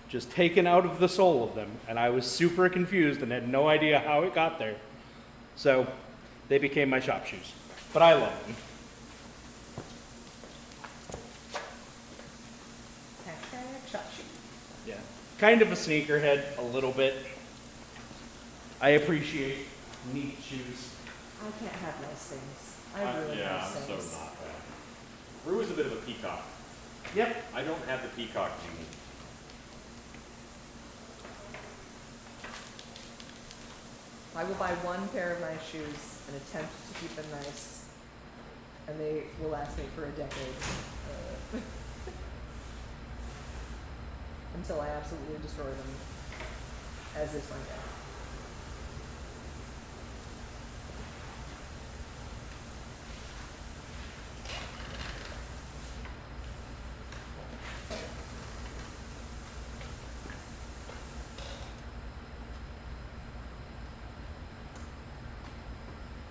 just taken out of the sole of them, and I was super confused and had no idea how it got there. So they became my shop shoes, but I love them. Hashtag shot shoot. Yeah. Kind of a sneakerhead, a little bit. I appreciate neat shoes. I can't have nice things. I really Yeah, nice I'm so things. not that. Rue is a bit of a peacock. Yep. I don't have the peacock gene. I will buy one pair of nice shoes and attempt to keep them nice, and they will last me for a decade. Until I absolutely destroy them, as is my death.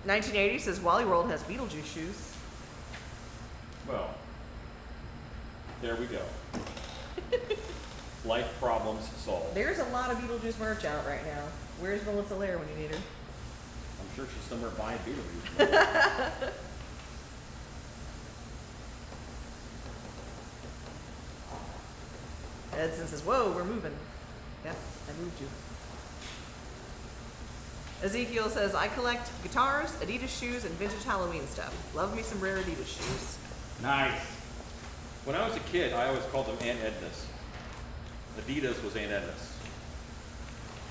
1980 says Wally World has Beetlejuice shoes. Well, there we go. Life problems solved. There's a lot of Beetlejuice merch out right now. Where's Melissa Lair when you need her? I'm sure she's somewhere buying Beetlejuice. Edson says, whoa, we're moving. Yeah, I moved you. Ezekiel says, I collect guitars, Adidas shoes, and vintage Halloween stuff. Love me some rare Adidas shoes. Nice. When I was a kid, I always called them Aunt Edna's. Adidas was Aunt Edna's.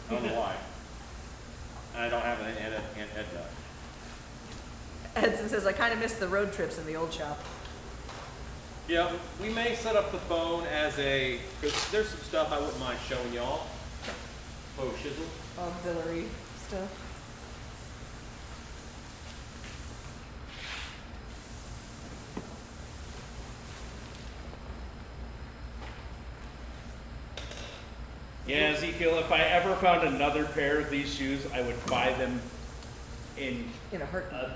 I don't know why. And I don't have an Aunt Edna. Edson says, I kind of miss the road trips in the old shop. Yeah, we may set up the phone as a, because there's some stuff I wouldn't mind showing y'all. Oh, shizzle. Auxiliary stuff. Yeah, Ezekiel, if I ever found another pair of these shoes, I would buy them in In a heartbeat. a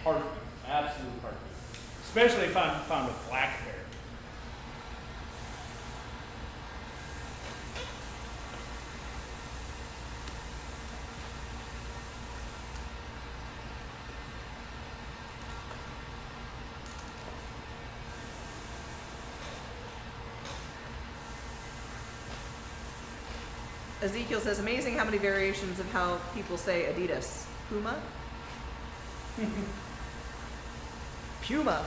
heartbeat. Absolute heartbeat. Especially if I found a black pair. Ezekiel says, amazing how many variations of how people say Adidas. Puma? Puma.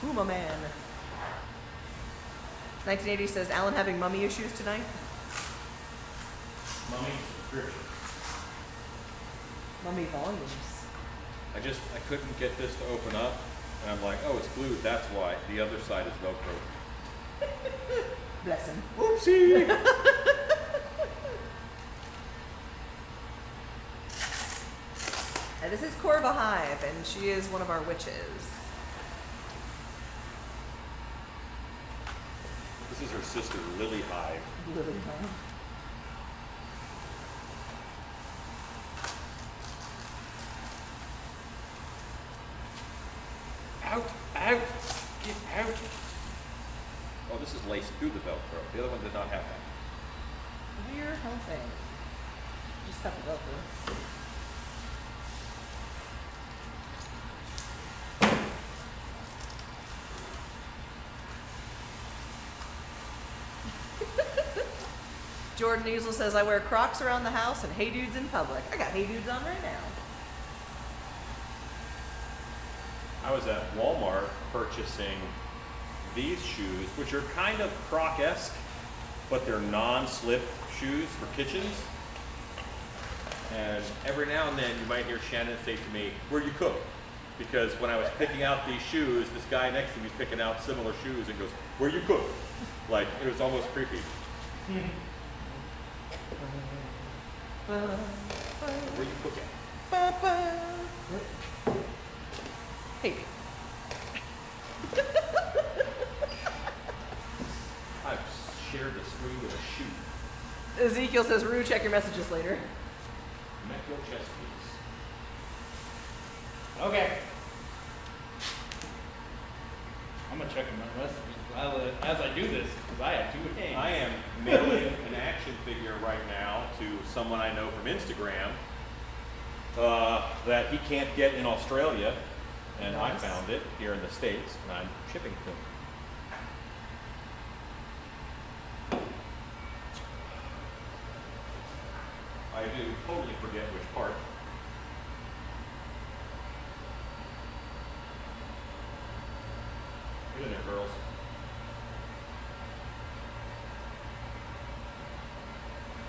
Puma man. 1980 says, Alan having mummy issues tonight? Mummy subscription. Mummy volumes. I couldn't get this to open up, and I'm like, oh, it's glued, that's why. The other side is Velcro. Bless him. Oopsie! And this is Corva Hive, and she is one of our witches. This is her sister, Lily Hive. Lily Hive. Out! Out! Get out! Oh, this is laced through the Velcro. The other one did not have that. Weird whole thing. Just got the Velcro. Jordan Easel says, I wear Crocs around the house and Hey Dudes in public. I got Hey Dudes on right now. I was at Walmart purchasing these shoes, which are kind of Croc-esque, but they're non-slip shoes for kitchens. And every now and then you might hear Shannon say to me, where you cook? Because when I was picking out these shoes, this guy next to me is picking out similar shoes and goes, where you cook? Like, it was almost creepy. Where you cook at? Hey. I've shared the screen with a shoe. Ezekiel says, Rue, check your messages later. Met your chest piece. Okay. I'm gonna check my recipes as I do this, because I have two hands. I am mailing an action figure right now to someone I know from Instagram that he can't get in Australia, and I Nice. found it here in the States, and I'm shipping to him. I do totally forget which part. Get in there, girls.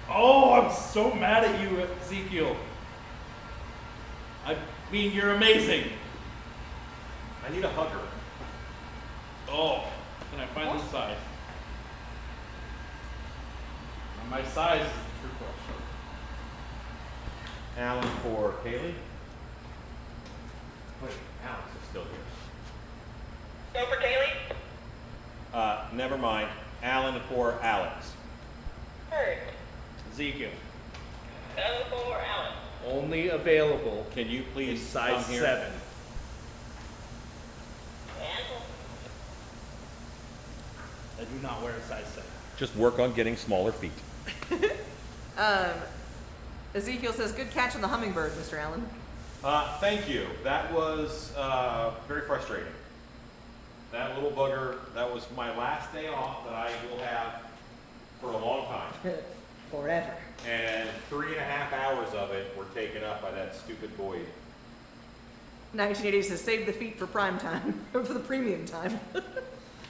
Oh, I'm so mad at you, Ezekiel. I mean, you're amazing. I need a hugger. Oh, can I find the size? Now, my size is the true question. Alan for Kaylee. Wait, Alex is still here. Go for Kaylee? Never mind. Alan for Alex. Heard. Ezekiel. Go for Alan. only available Can you in please size come here? 7. I do not wear a size 7. Just work on getting smaller feet. Ezekiel says, good catch on the hummingbird, Mr. Allen. Thank you. That was very frustrating. That little bugger, that was my last day off that I will have for a long time. Forever. And 3.5 hours of it were taken up by that stupid Boyd. 1980 says, save the feet for prime time, or for the premium time.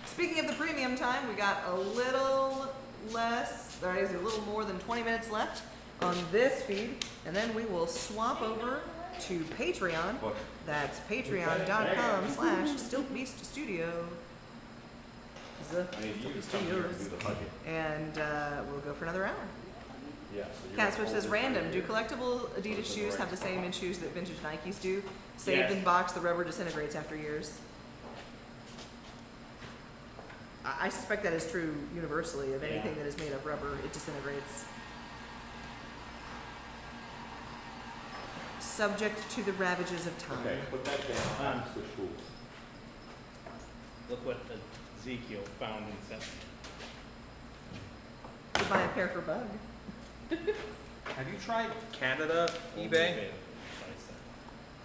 Speaking of the premium time, we got a little less, or is a little more than 20 minutes left on this feed, and then we will swap over to Patreon. What? That's patreon.com/StiltBeastStudio. I need you to come here and do the budget. And we'll go for another hour. Yeah. So you're Cat gonna Switch hold says, this random, right do here. collectible Adidas shoes have the same in shoes that vintage Nikes do? Saved Yes. in box, the rubber disintegrates after years. I suspect that is true universally of anything Yeah. that is made of rubber, it disintegrates. Subject to the ravages of time. Okay, put that down. Switch tools. Look what Ezekiel found and sent me. You buy a pair for Bug. Have you tried Canada Only eBay? available in size 7.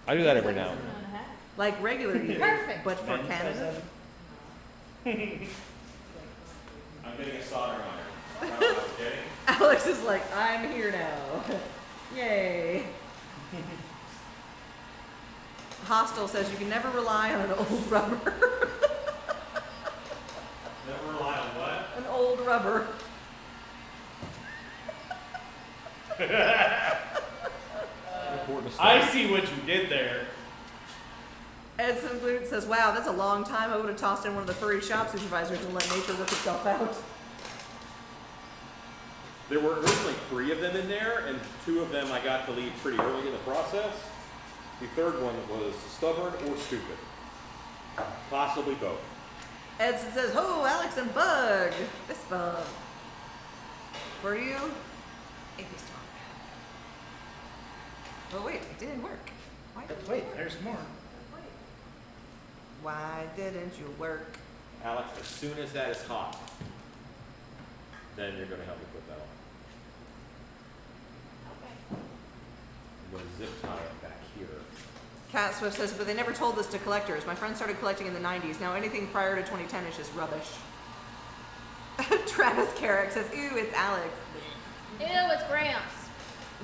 I do that every now and Put then. on a hat. Like regular eBay, Perfect. but for Men's Canada. size I'm getting a soldering iron. Okay. Alex is like, I'm here now. Yay. Hostel says you can never rely on an old rubber. Never rely on what? An old rubber. I see what you did there. Edson Glute says, wow, that's a long time. I would have tossed in one of the furry shop supervisors and let nature work itself out. There were originally 3 of them in there, and 2 of them I got to leave pretty early in the process. The third one was stubborn or stupid. Possibly both. Edson says, ho, Alex and Bug. Fist bump. For you, a fist bump. Oh wait, it didn't work. Why didn't Wait, it work? there's more. Why didn't you work? Alex, as soon as that is hot, then you're going to help me put that on. I'm going to zip tie it back here. Cat Swift says, but they never told this to collectors. My friend started collecting in the 90s. Now anything prior to 2010 is just rubbish. Travis Carrick says, ew, it's Alex. Ew, it's Gramps.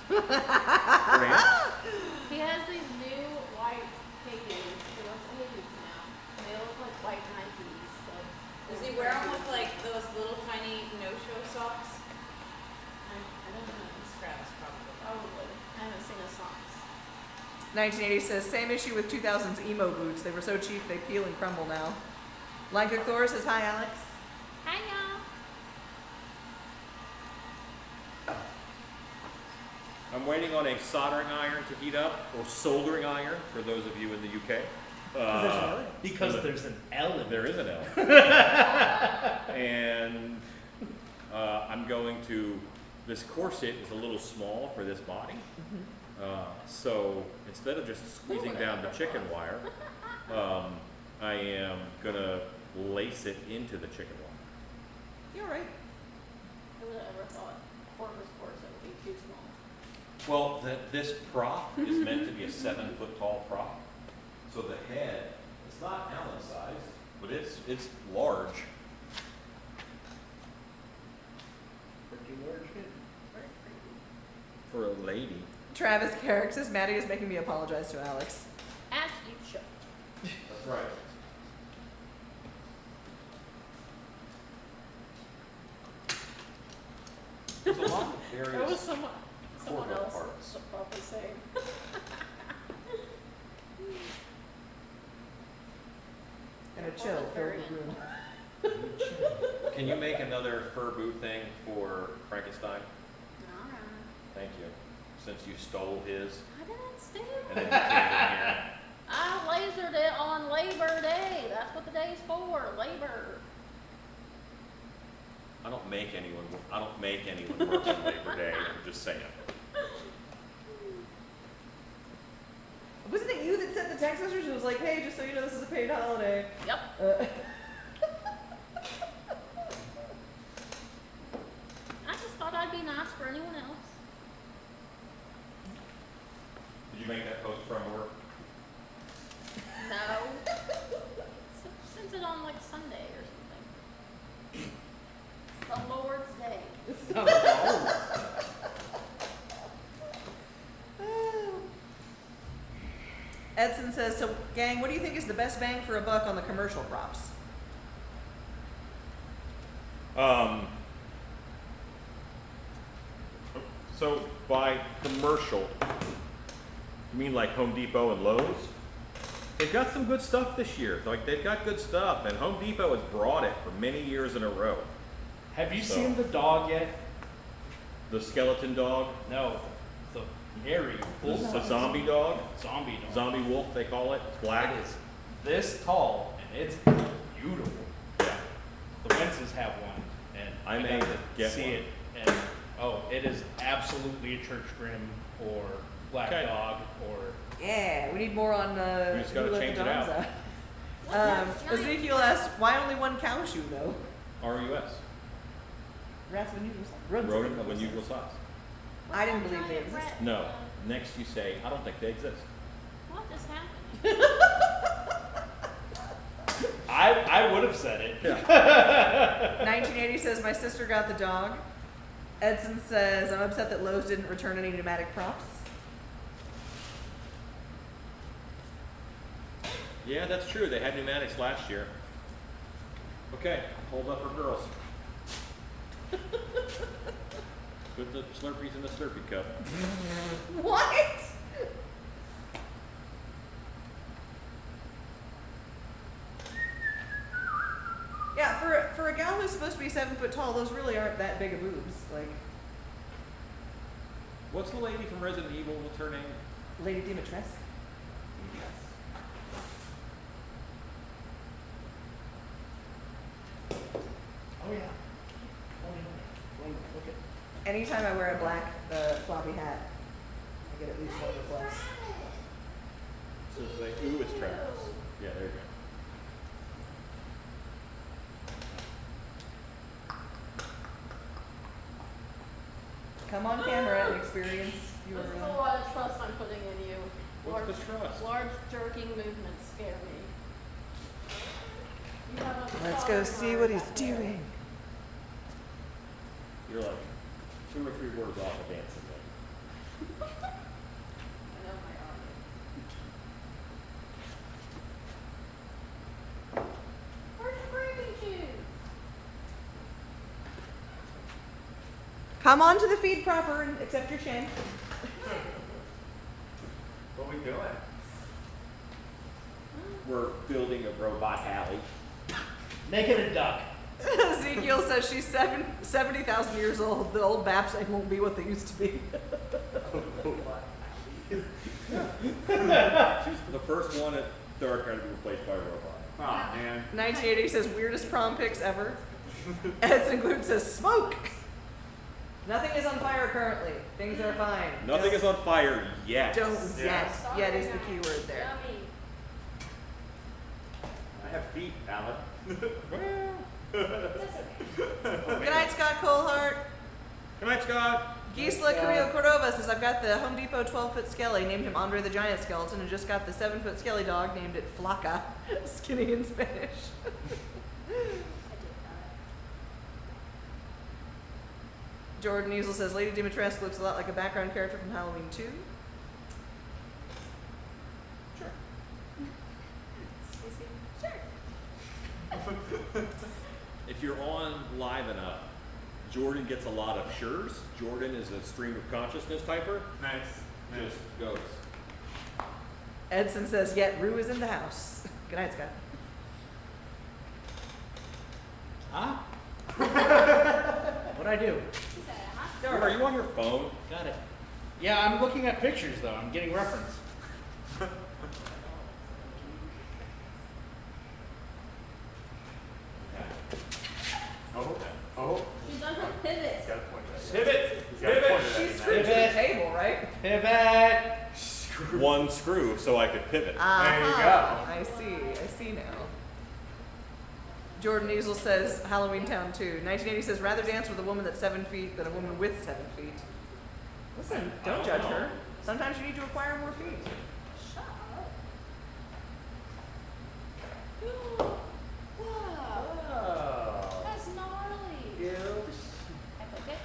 Gramps? He has these new white K's. They look huge now. They look like white Nikes. So Does he wear them with like those little tiny no-show socks? I don't know. It's Travis probably. Probably. I haven't seen his socks. 1980 says, same issue with 2000's emo boots. They were so cheap they peel and crumble now. Lanka Thor says, hi, Alex. Hi, y'all. I'm waiting on a soldering iron to heat up, or soldering iron for those of you in the UK. Because there's an L in There is an L. And I'm going to, this corset is a little small for this body. So instead of just squeezing down the chicken wire, I am going to lace it into the chicken wire. You're right. Who would have ever thought Corvus corset would be too small? Well, this prop is meant to be a 7-foot tall prop. So the head, it's not Allen size, but it's large. Pretty large hit. For a lady. Travis Carrick says, Maddie is making me apologize to Alex. As you should. That's right. There's a lot of That was various someone corporate else parts. probably saying. And a chill filled the room. Can you make another fur boot thing for Frankenstein? Alright. Thank you. Since you stole his I didn't steal and then it. you came in here. I lasered it on Labor Day. That's what the day's for. Labor. I don't make anyone work on Labor Day. I'm just saying. Wasn't it you that sent the text message and was like, hey, just so you know, this is a paid holiday? Yep. I just thought I'd be nice for anyone else. Did you make that post from work? No. Sent it on like Sunday or something. The Lord's Day. Edson says, so gang, what do you think is the best bang for a buck on the commercial props? So by commercial, you mean like Home Depot and Lowe's? They've got some good stuff this year. Like they've got good stuff, and Home Depot has brought it for many years in a row. Have you So- seen the dog yet? The skeleton dog, No, the hairy the full zombie dog, zombie dog. zombie wolf they call it. It's black. It is this tall and it's beautiful. Yeah. The Wences have one, and I may got to get see one. it. And oh, it is absolutely a church grim or black Okay. dog or Yeah, we need more on We just gotta who let change the it dogs out. What's that giant- Ezekiel asks, why only one cow shoe though? RUS. Rats of unusual size. Rodent of unusual size. I didn't What's believe that they giant existed. rat, No. Next you say, I don't think they exist. What just happened? I would have said it. 1980 says, my sister got the dog. Edson says, I'm upset that Lowe's didn't return any pneumatic props. Yeah, that's true. They had pneumatics last year. Okay, hold up for girls. Put the Slurpees in the Slurpee cup. What? Yeah, for a gal who's supposed to be 7 foot tall, those really aren't that big of boobs. Like, What's the lady from Resident Evil? What's her name? Lady Dimitrescu. Oh yeah. Oh yeah. Look at. Anytime I wear a black floppy hat, I get at least one request. So it's like, ooh, it's Travis. Yeah, there you go. Come on camera and experience your. This is a lot of trust I'm putting in you. What's the Large- trust? Large jerking movements scare me. You have a Let's solid go see mind what he's back there. doing. You're like 2 or 3 words off of dancing. I know my audience. Where's your breathing shoes? Come on to the feed proper and accept your shame. What we doing? We're building a robot alley. Make it a duck. Ezekiel says she's 70,000 years old. The old Baps won't be what they used to be. She's the first one at Dark to be replaced by a robot. Aw, man. 1980 says weirdest prom pics ever. Edson Gluck says smoke. Nothing is on fire currently. Things are fine. Nothing is on fire yet. Don't Yeah. yet. Yet is the key word there. Yummy. I have feet, Alan. Well, Good night, Scott Colehart. good night, Scott. Gisela Carrillo Cordova says, I've got the Home Depot 12-foot Skelly, named him Andre the Giant Skeleton, and just got the 7-foot Skelly dog, named it Flaca, skinny in Spanish. Jordan Easel says, Lady Dimitrescu looks a lot like a background character from Halloween 2. Sure. If you're on live enough, Jordan gets a lot of shures. Jordan is a stream of consciousness typer. Nice. Just goes. Edson says, yet Rue is in the house. Good night, Scott. Huh? What'd I do? Are you on your phone? Got it. Yeah, I'm looking at pictures though. I'm getting reference. Oh, oh. She doesn't pivot. He's got a point right Pivot! He's got a point She's right screwed to the table, right? Pivot. Screw one screw so I could pivot. Aha, I see now. Jordan Easel says Halloween Town 2. 1980 says rather dance with a woman that's 7 feet than a woman with 7 feet. Listen, don't judge her. Sometimes you need to acquire more feet. Shut up. Ooh. Wow. Oh. That's gnarly. I click it.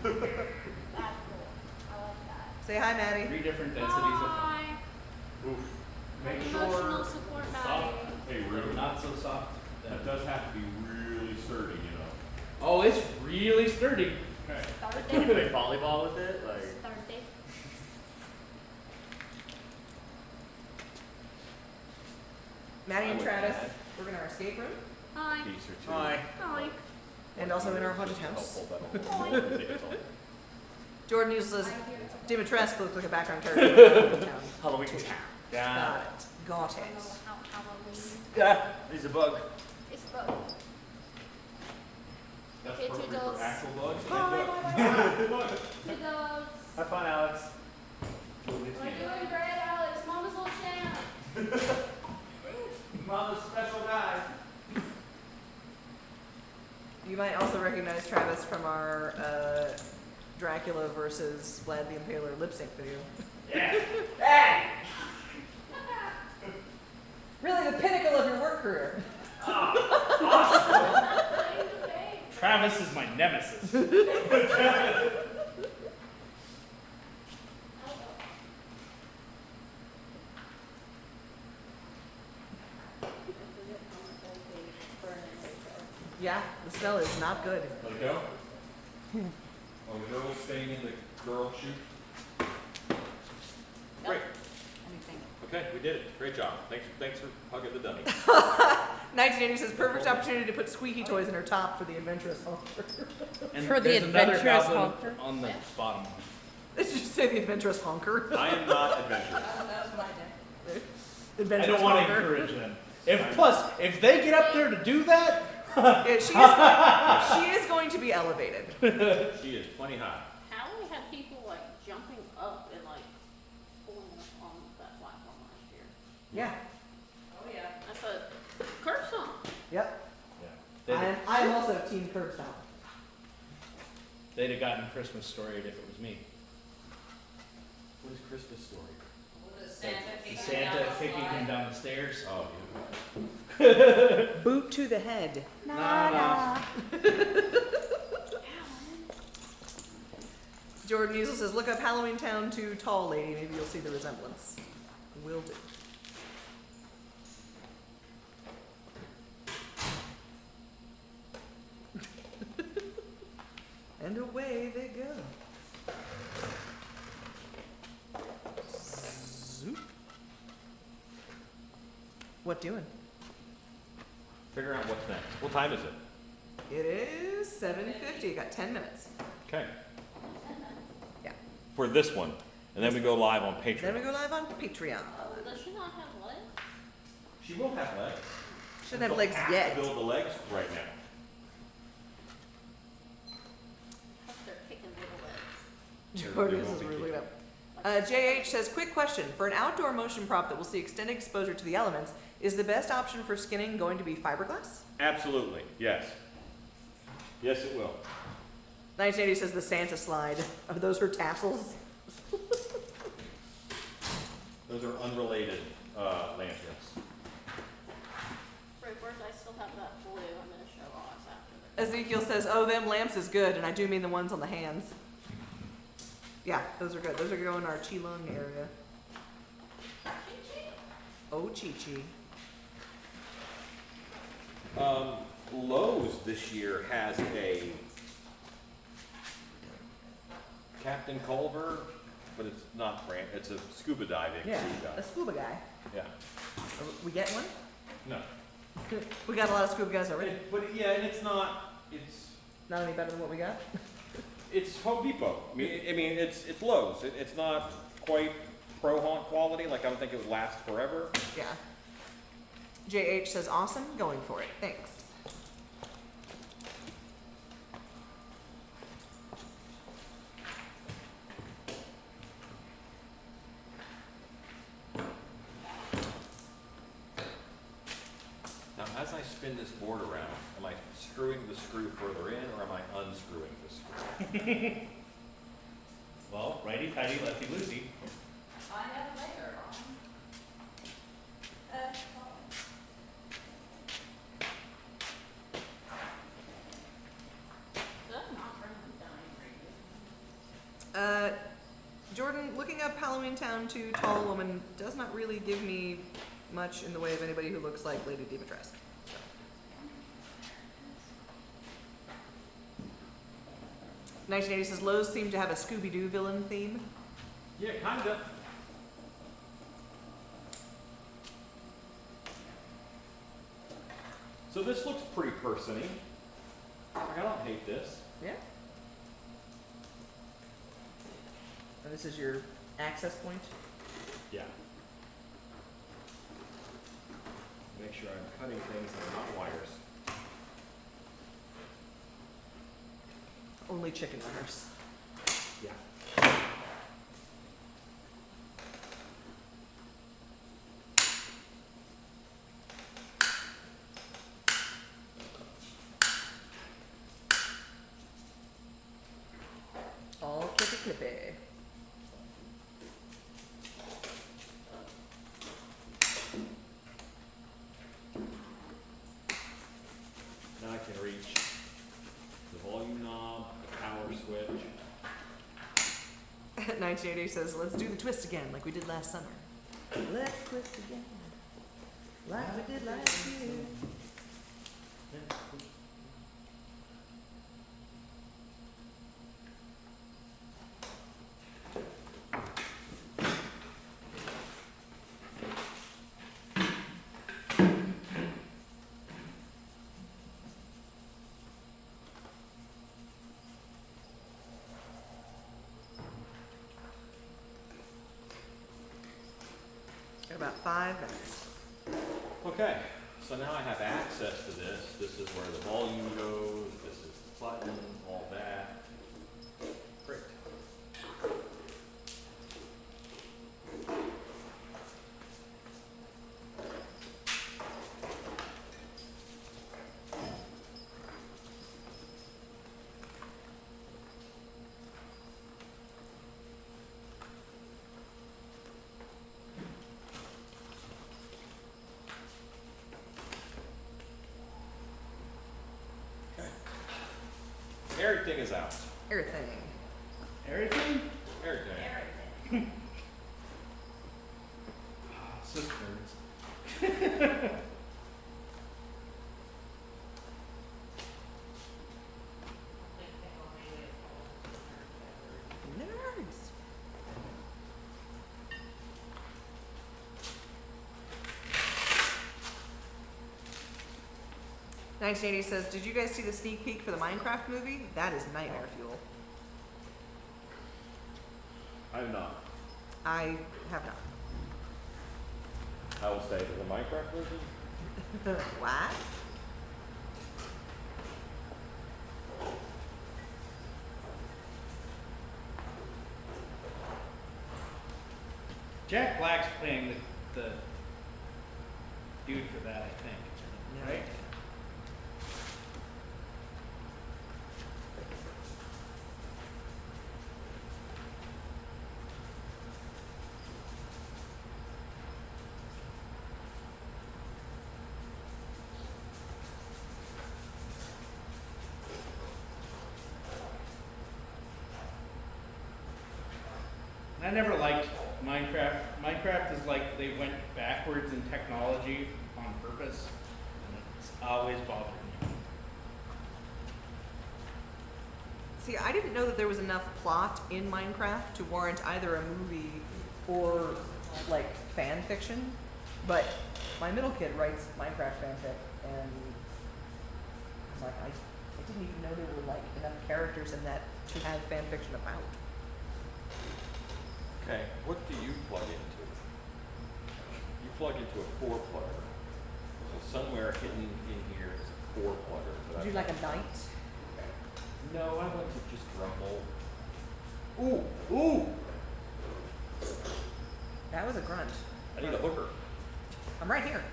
That's cool. I like that. Say hi, Maddie. 3 different densities Hi. Oof. Make Emotional sure support soft. Maddie. Hey, of really? not so soft. That does have to be really sturdy, you know. Oh, it's really sturdy. Okay. Start Can you date. play volleyball with it? Like, Start date. Maddie and I would Travis, add- we're in our escape room Hi. Piece or two. hi. Hi. and also in our haunted house. Helpful, that'll- Jordan Easel says Dimitrescu looks like a background character in Halloween Town. Halloween Town. Got it. Got I don't know it. how Halloween. Yeah, he's a bug. It's both. That's Okay, perfect toodles. for actual bugs. Toodles. Have fun, Alex. We're doing great, Alex. Mama's little champ. Mama's special guy. You might also recognize Travis from our Dracula versus Vlad the Impaler lip sync video. Yeah. Hey! Really the pinnacle of your work career. Travis is my nemesis. Yeah, the smell is not good. Let it go. Oh, the girl's staying in the girl chute. Great. Okay, we did it. Great job. Thanks for hugging the dummy. 1980 says perfect opportunity to put squeaky toys in her top for the adventurous honker. And For the there's another adventurous goblin honker? on the bottom. Did you say the adventurous honker? I am not adventurous. I Adventurous don't want to honker. encourage them. If they get up there to do that, Yeah, she is going to be elevated. She is plenty high. Hallie had people like jumping up and like pulling on that platform last year. Yeah. Oh yeah. That's a curb stomp. Yep. they'd, I'm also team curb stomp. they'd have gotten Christmas Story if it was me. What is Christmas Story? Santa kicking him down the stairs. Oh, Boot to the head. Nah. Jordan Easel says, look up Halloween Town 2 Tall Lady. Maybe you'll see the resemblance. Will do. And away they go. Zoop. What doing? figure out what's next. What time is it? It is 7:50. Got 10 minutes. Okay. Yeah. For this one. And then we go live on Then Patreon. we go live on Patreon. Does she not have legs? She will have legs. Shouldn't have She'll legs have yet. to build the legs right now. They're kicking little legs. Jordan won't is be really kicking. up. JH says, quick question. For an outdoor motion prop that will see extended exposure to the elements, is the best option for skinning going to be fiberglass? Absolutely. Yes. Yes, it will. 1980 says the Santa slide. Are those her tassels? Those are unrelated lanterns. Right, where's I still have that blue I'm gonna show us after the. Ezekiel says, oh, them lamps is good, and I do mean the ones on the hands. Yeah, those are good. Those are going in our Chi-Lung area. Oh, Chi-Chi. Lowe's this year has a Captain Culver, but it's not brand. It's a scuba diving Yeah, suit a guy. scuba guy. Yeah. We get one? No. We got a lot of scuba guys already. But yeah, and it's not. It's Not any better than what we got. it's Home Depot. I mean it's Lowe's. It's not quite pro haunt quality. Like I don't think it would last forever. Yeah. JH says, awesome, going for it. Thanks. spin this board around, am I screwing the screw further in or am I unscrewing the screw? Well, righty tighty, lefty loosey. I have a layer on. That's not friendly dining radio. Jordan, looking up Halloween Town 2 Tall Woman does not really give me much in the way of anybody who looks like Lady Dimitrescu. 1980 says Lowe's seemed to have a Scooby-Doo villain theme. Yeah, kinda. So this looks pretty person-y. Like, I don't hate this. Yeah. And this is your access point. Yeah. Make sure I'm cutting things that are not wires. Only chicken runners. Yeah. All clippy clippy. Now I can reach the volume knob, the power switch. 1980 says, let's do the twist again like we did last summer. Let's twist again like we did last year. Got about 5 minutes. Okay, so now I have access to this. This is where the volume goes, this is the button, all that. Great. Everything is out. Everything. Everything? Everything. Cisterns. Nerds. $1980 says, did you guys see the sneak peek for the Minecraft movie? That is nightmare fuel. I have not. I have not. I will say, the Minecraft version? What? Jack Black's playing the dude for that, I think. No. Right? I never liked Minecraft. Minecraft is like they went backwards in technology on purpose, and it's always bothered me. See, I didn't know that there was enough plot in Minecraft to warrant either a movie or, like, fan fiction. But my middle kid writes Minecraft fanfic, and I'm like, I didn't even know there were, like, enough characters in that to have fan fiction about. Okay, what do you plug into? You plug into a 4-plugger. So somewhere hidden in here is a 4-plugger. Would you like a knight? No, I went to just rumble. Ooh, ooh! That was a grunt. I need a hooker. I'm right here.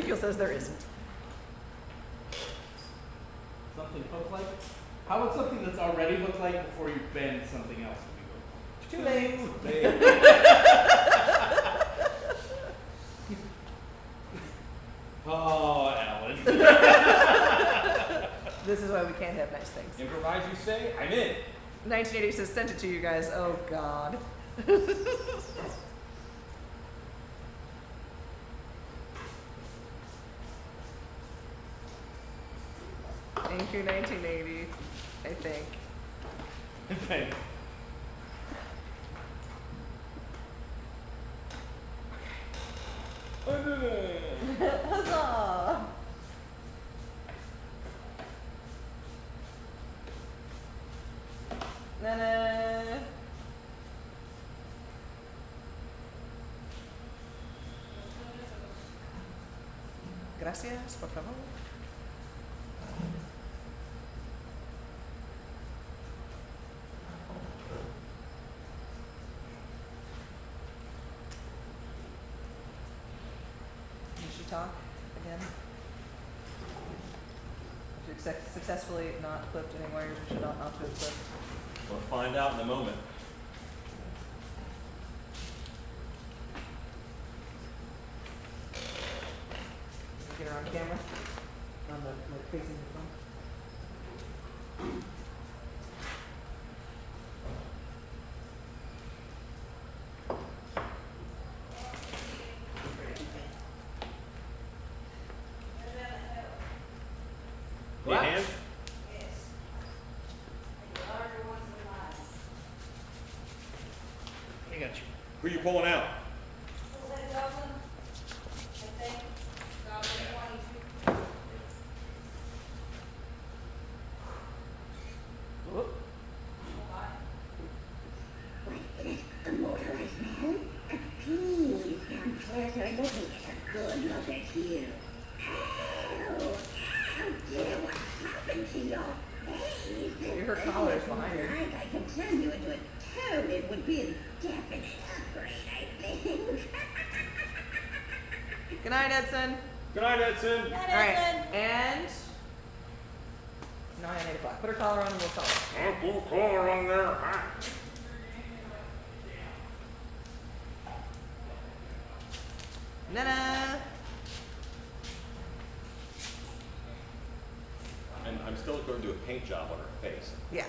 Ezekiel says there isn't. Something hook like? How about something that's already hook like before you bend something else to be hook? Too late. Oh, Alan. This is why we can't have nice things. Improvise, you say? I'm in. 1980 says sent it to you guys. Oh God. Thank you, 1980. I think. Thank Huzzah! Na-na. Gracias, por favor. Did she talk again? She successfully not clipped any wires we should not to have clipped. We'll find out in a moment. Get her on camera. On the facing the phone. Your hand? I got you. Who are you pulling out? The motorized man? Please come closer. Let me get a good look at you. How dare what's happened to your face? Her collar is behind her. I can turn you into a toad. It would be a definite upgrade, I think. Good night, Edson. Good night, Edson. All right, and now I need a black. Put her collar on and we'll call her. I'll put a collar on there. Na-na. And I'm still going to do a paint job on her face. Yeah.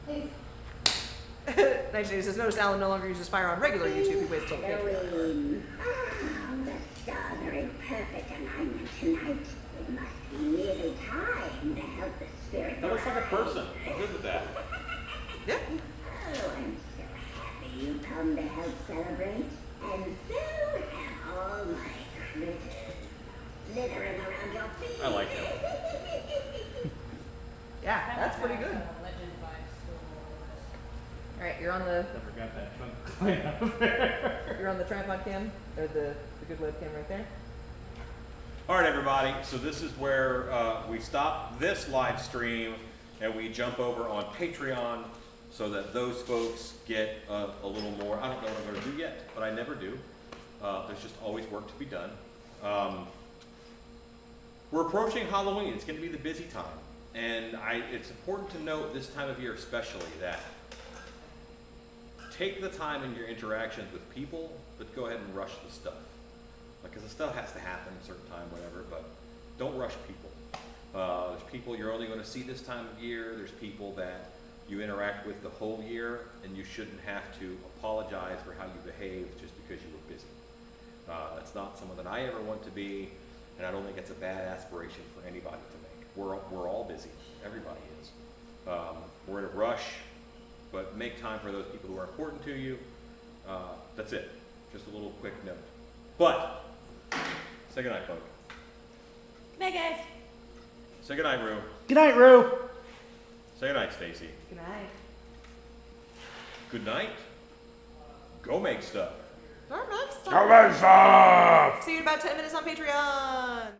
1980 says, notice Alan no longer uses fire on regular YouTube. He waits till the paper. The stars are in perfect alignment tonight. It must be nearly time to help the spirit. That looks like a person. I'm good with that. Yeah. Oh, I'm so happy you come to help celebrate. And so have all my critters slithering around your feet. I like that. Yeah, that's pretty good. All right, you're on the I forgot that chunk of clay out there. you're on the tripod cam or the good webcam right there. All right, everybody. So this is where we stop this live stream and we jump over on Patreon so that those folks get a little more. I don't know what I'm going to do yet, but I never do. There's just always work to be done. We're approaching Halloween. It's going to be the busy time. And it's important to note this time of year especially that take the time in your interactions with people, but go ahead and rush the stuff. Because the stuff has to happen at a certain time, whatever, but don't rush people. There's people you're only going to see this time of year. There's people that you interact with the whole year, and you shouldn't have to apologize for how you behaved just because you were busy. That's not someone that I ever want to be, and I don't think it's a bad aspiration for anybody to make. We're all busy. Everybody is. We're in a rush, but make time for those people who are important to you. That's it. Just a little quick note. But, say goodnight, folks. Good night, guys. Say goodnight, Rue. Good night, Rue. Say goodnight, Stacy. Good night. Good night. Go make stuff. Our next Go make stuff! See you in about 10 minutes on Patreon.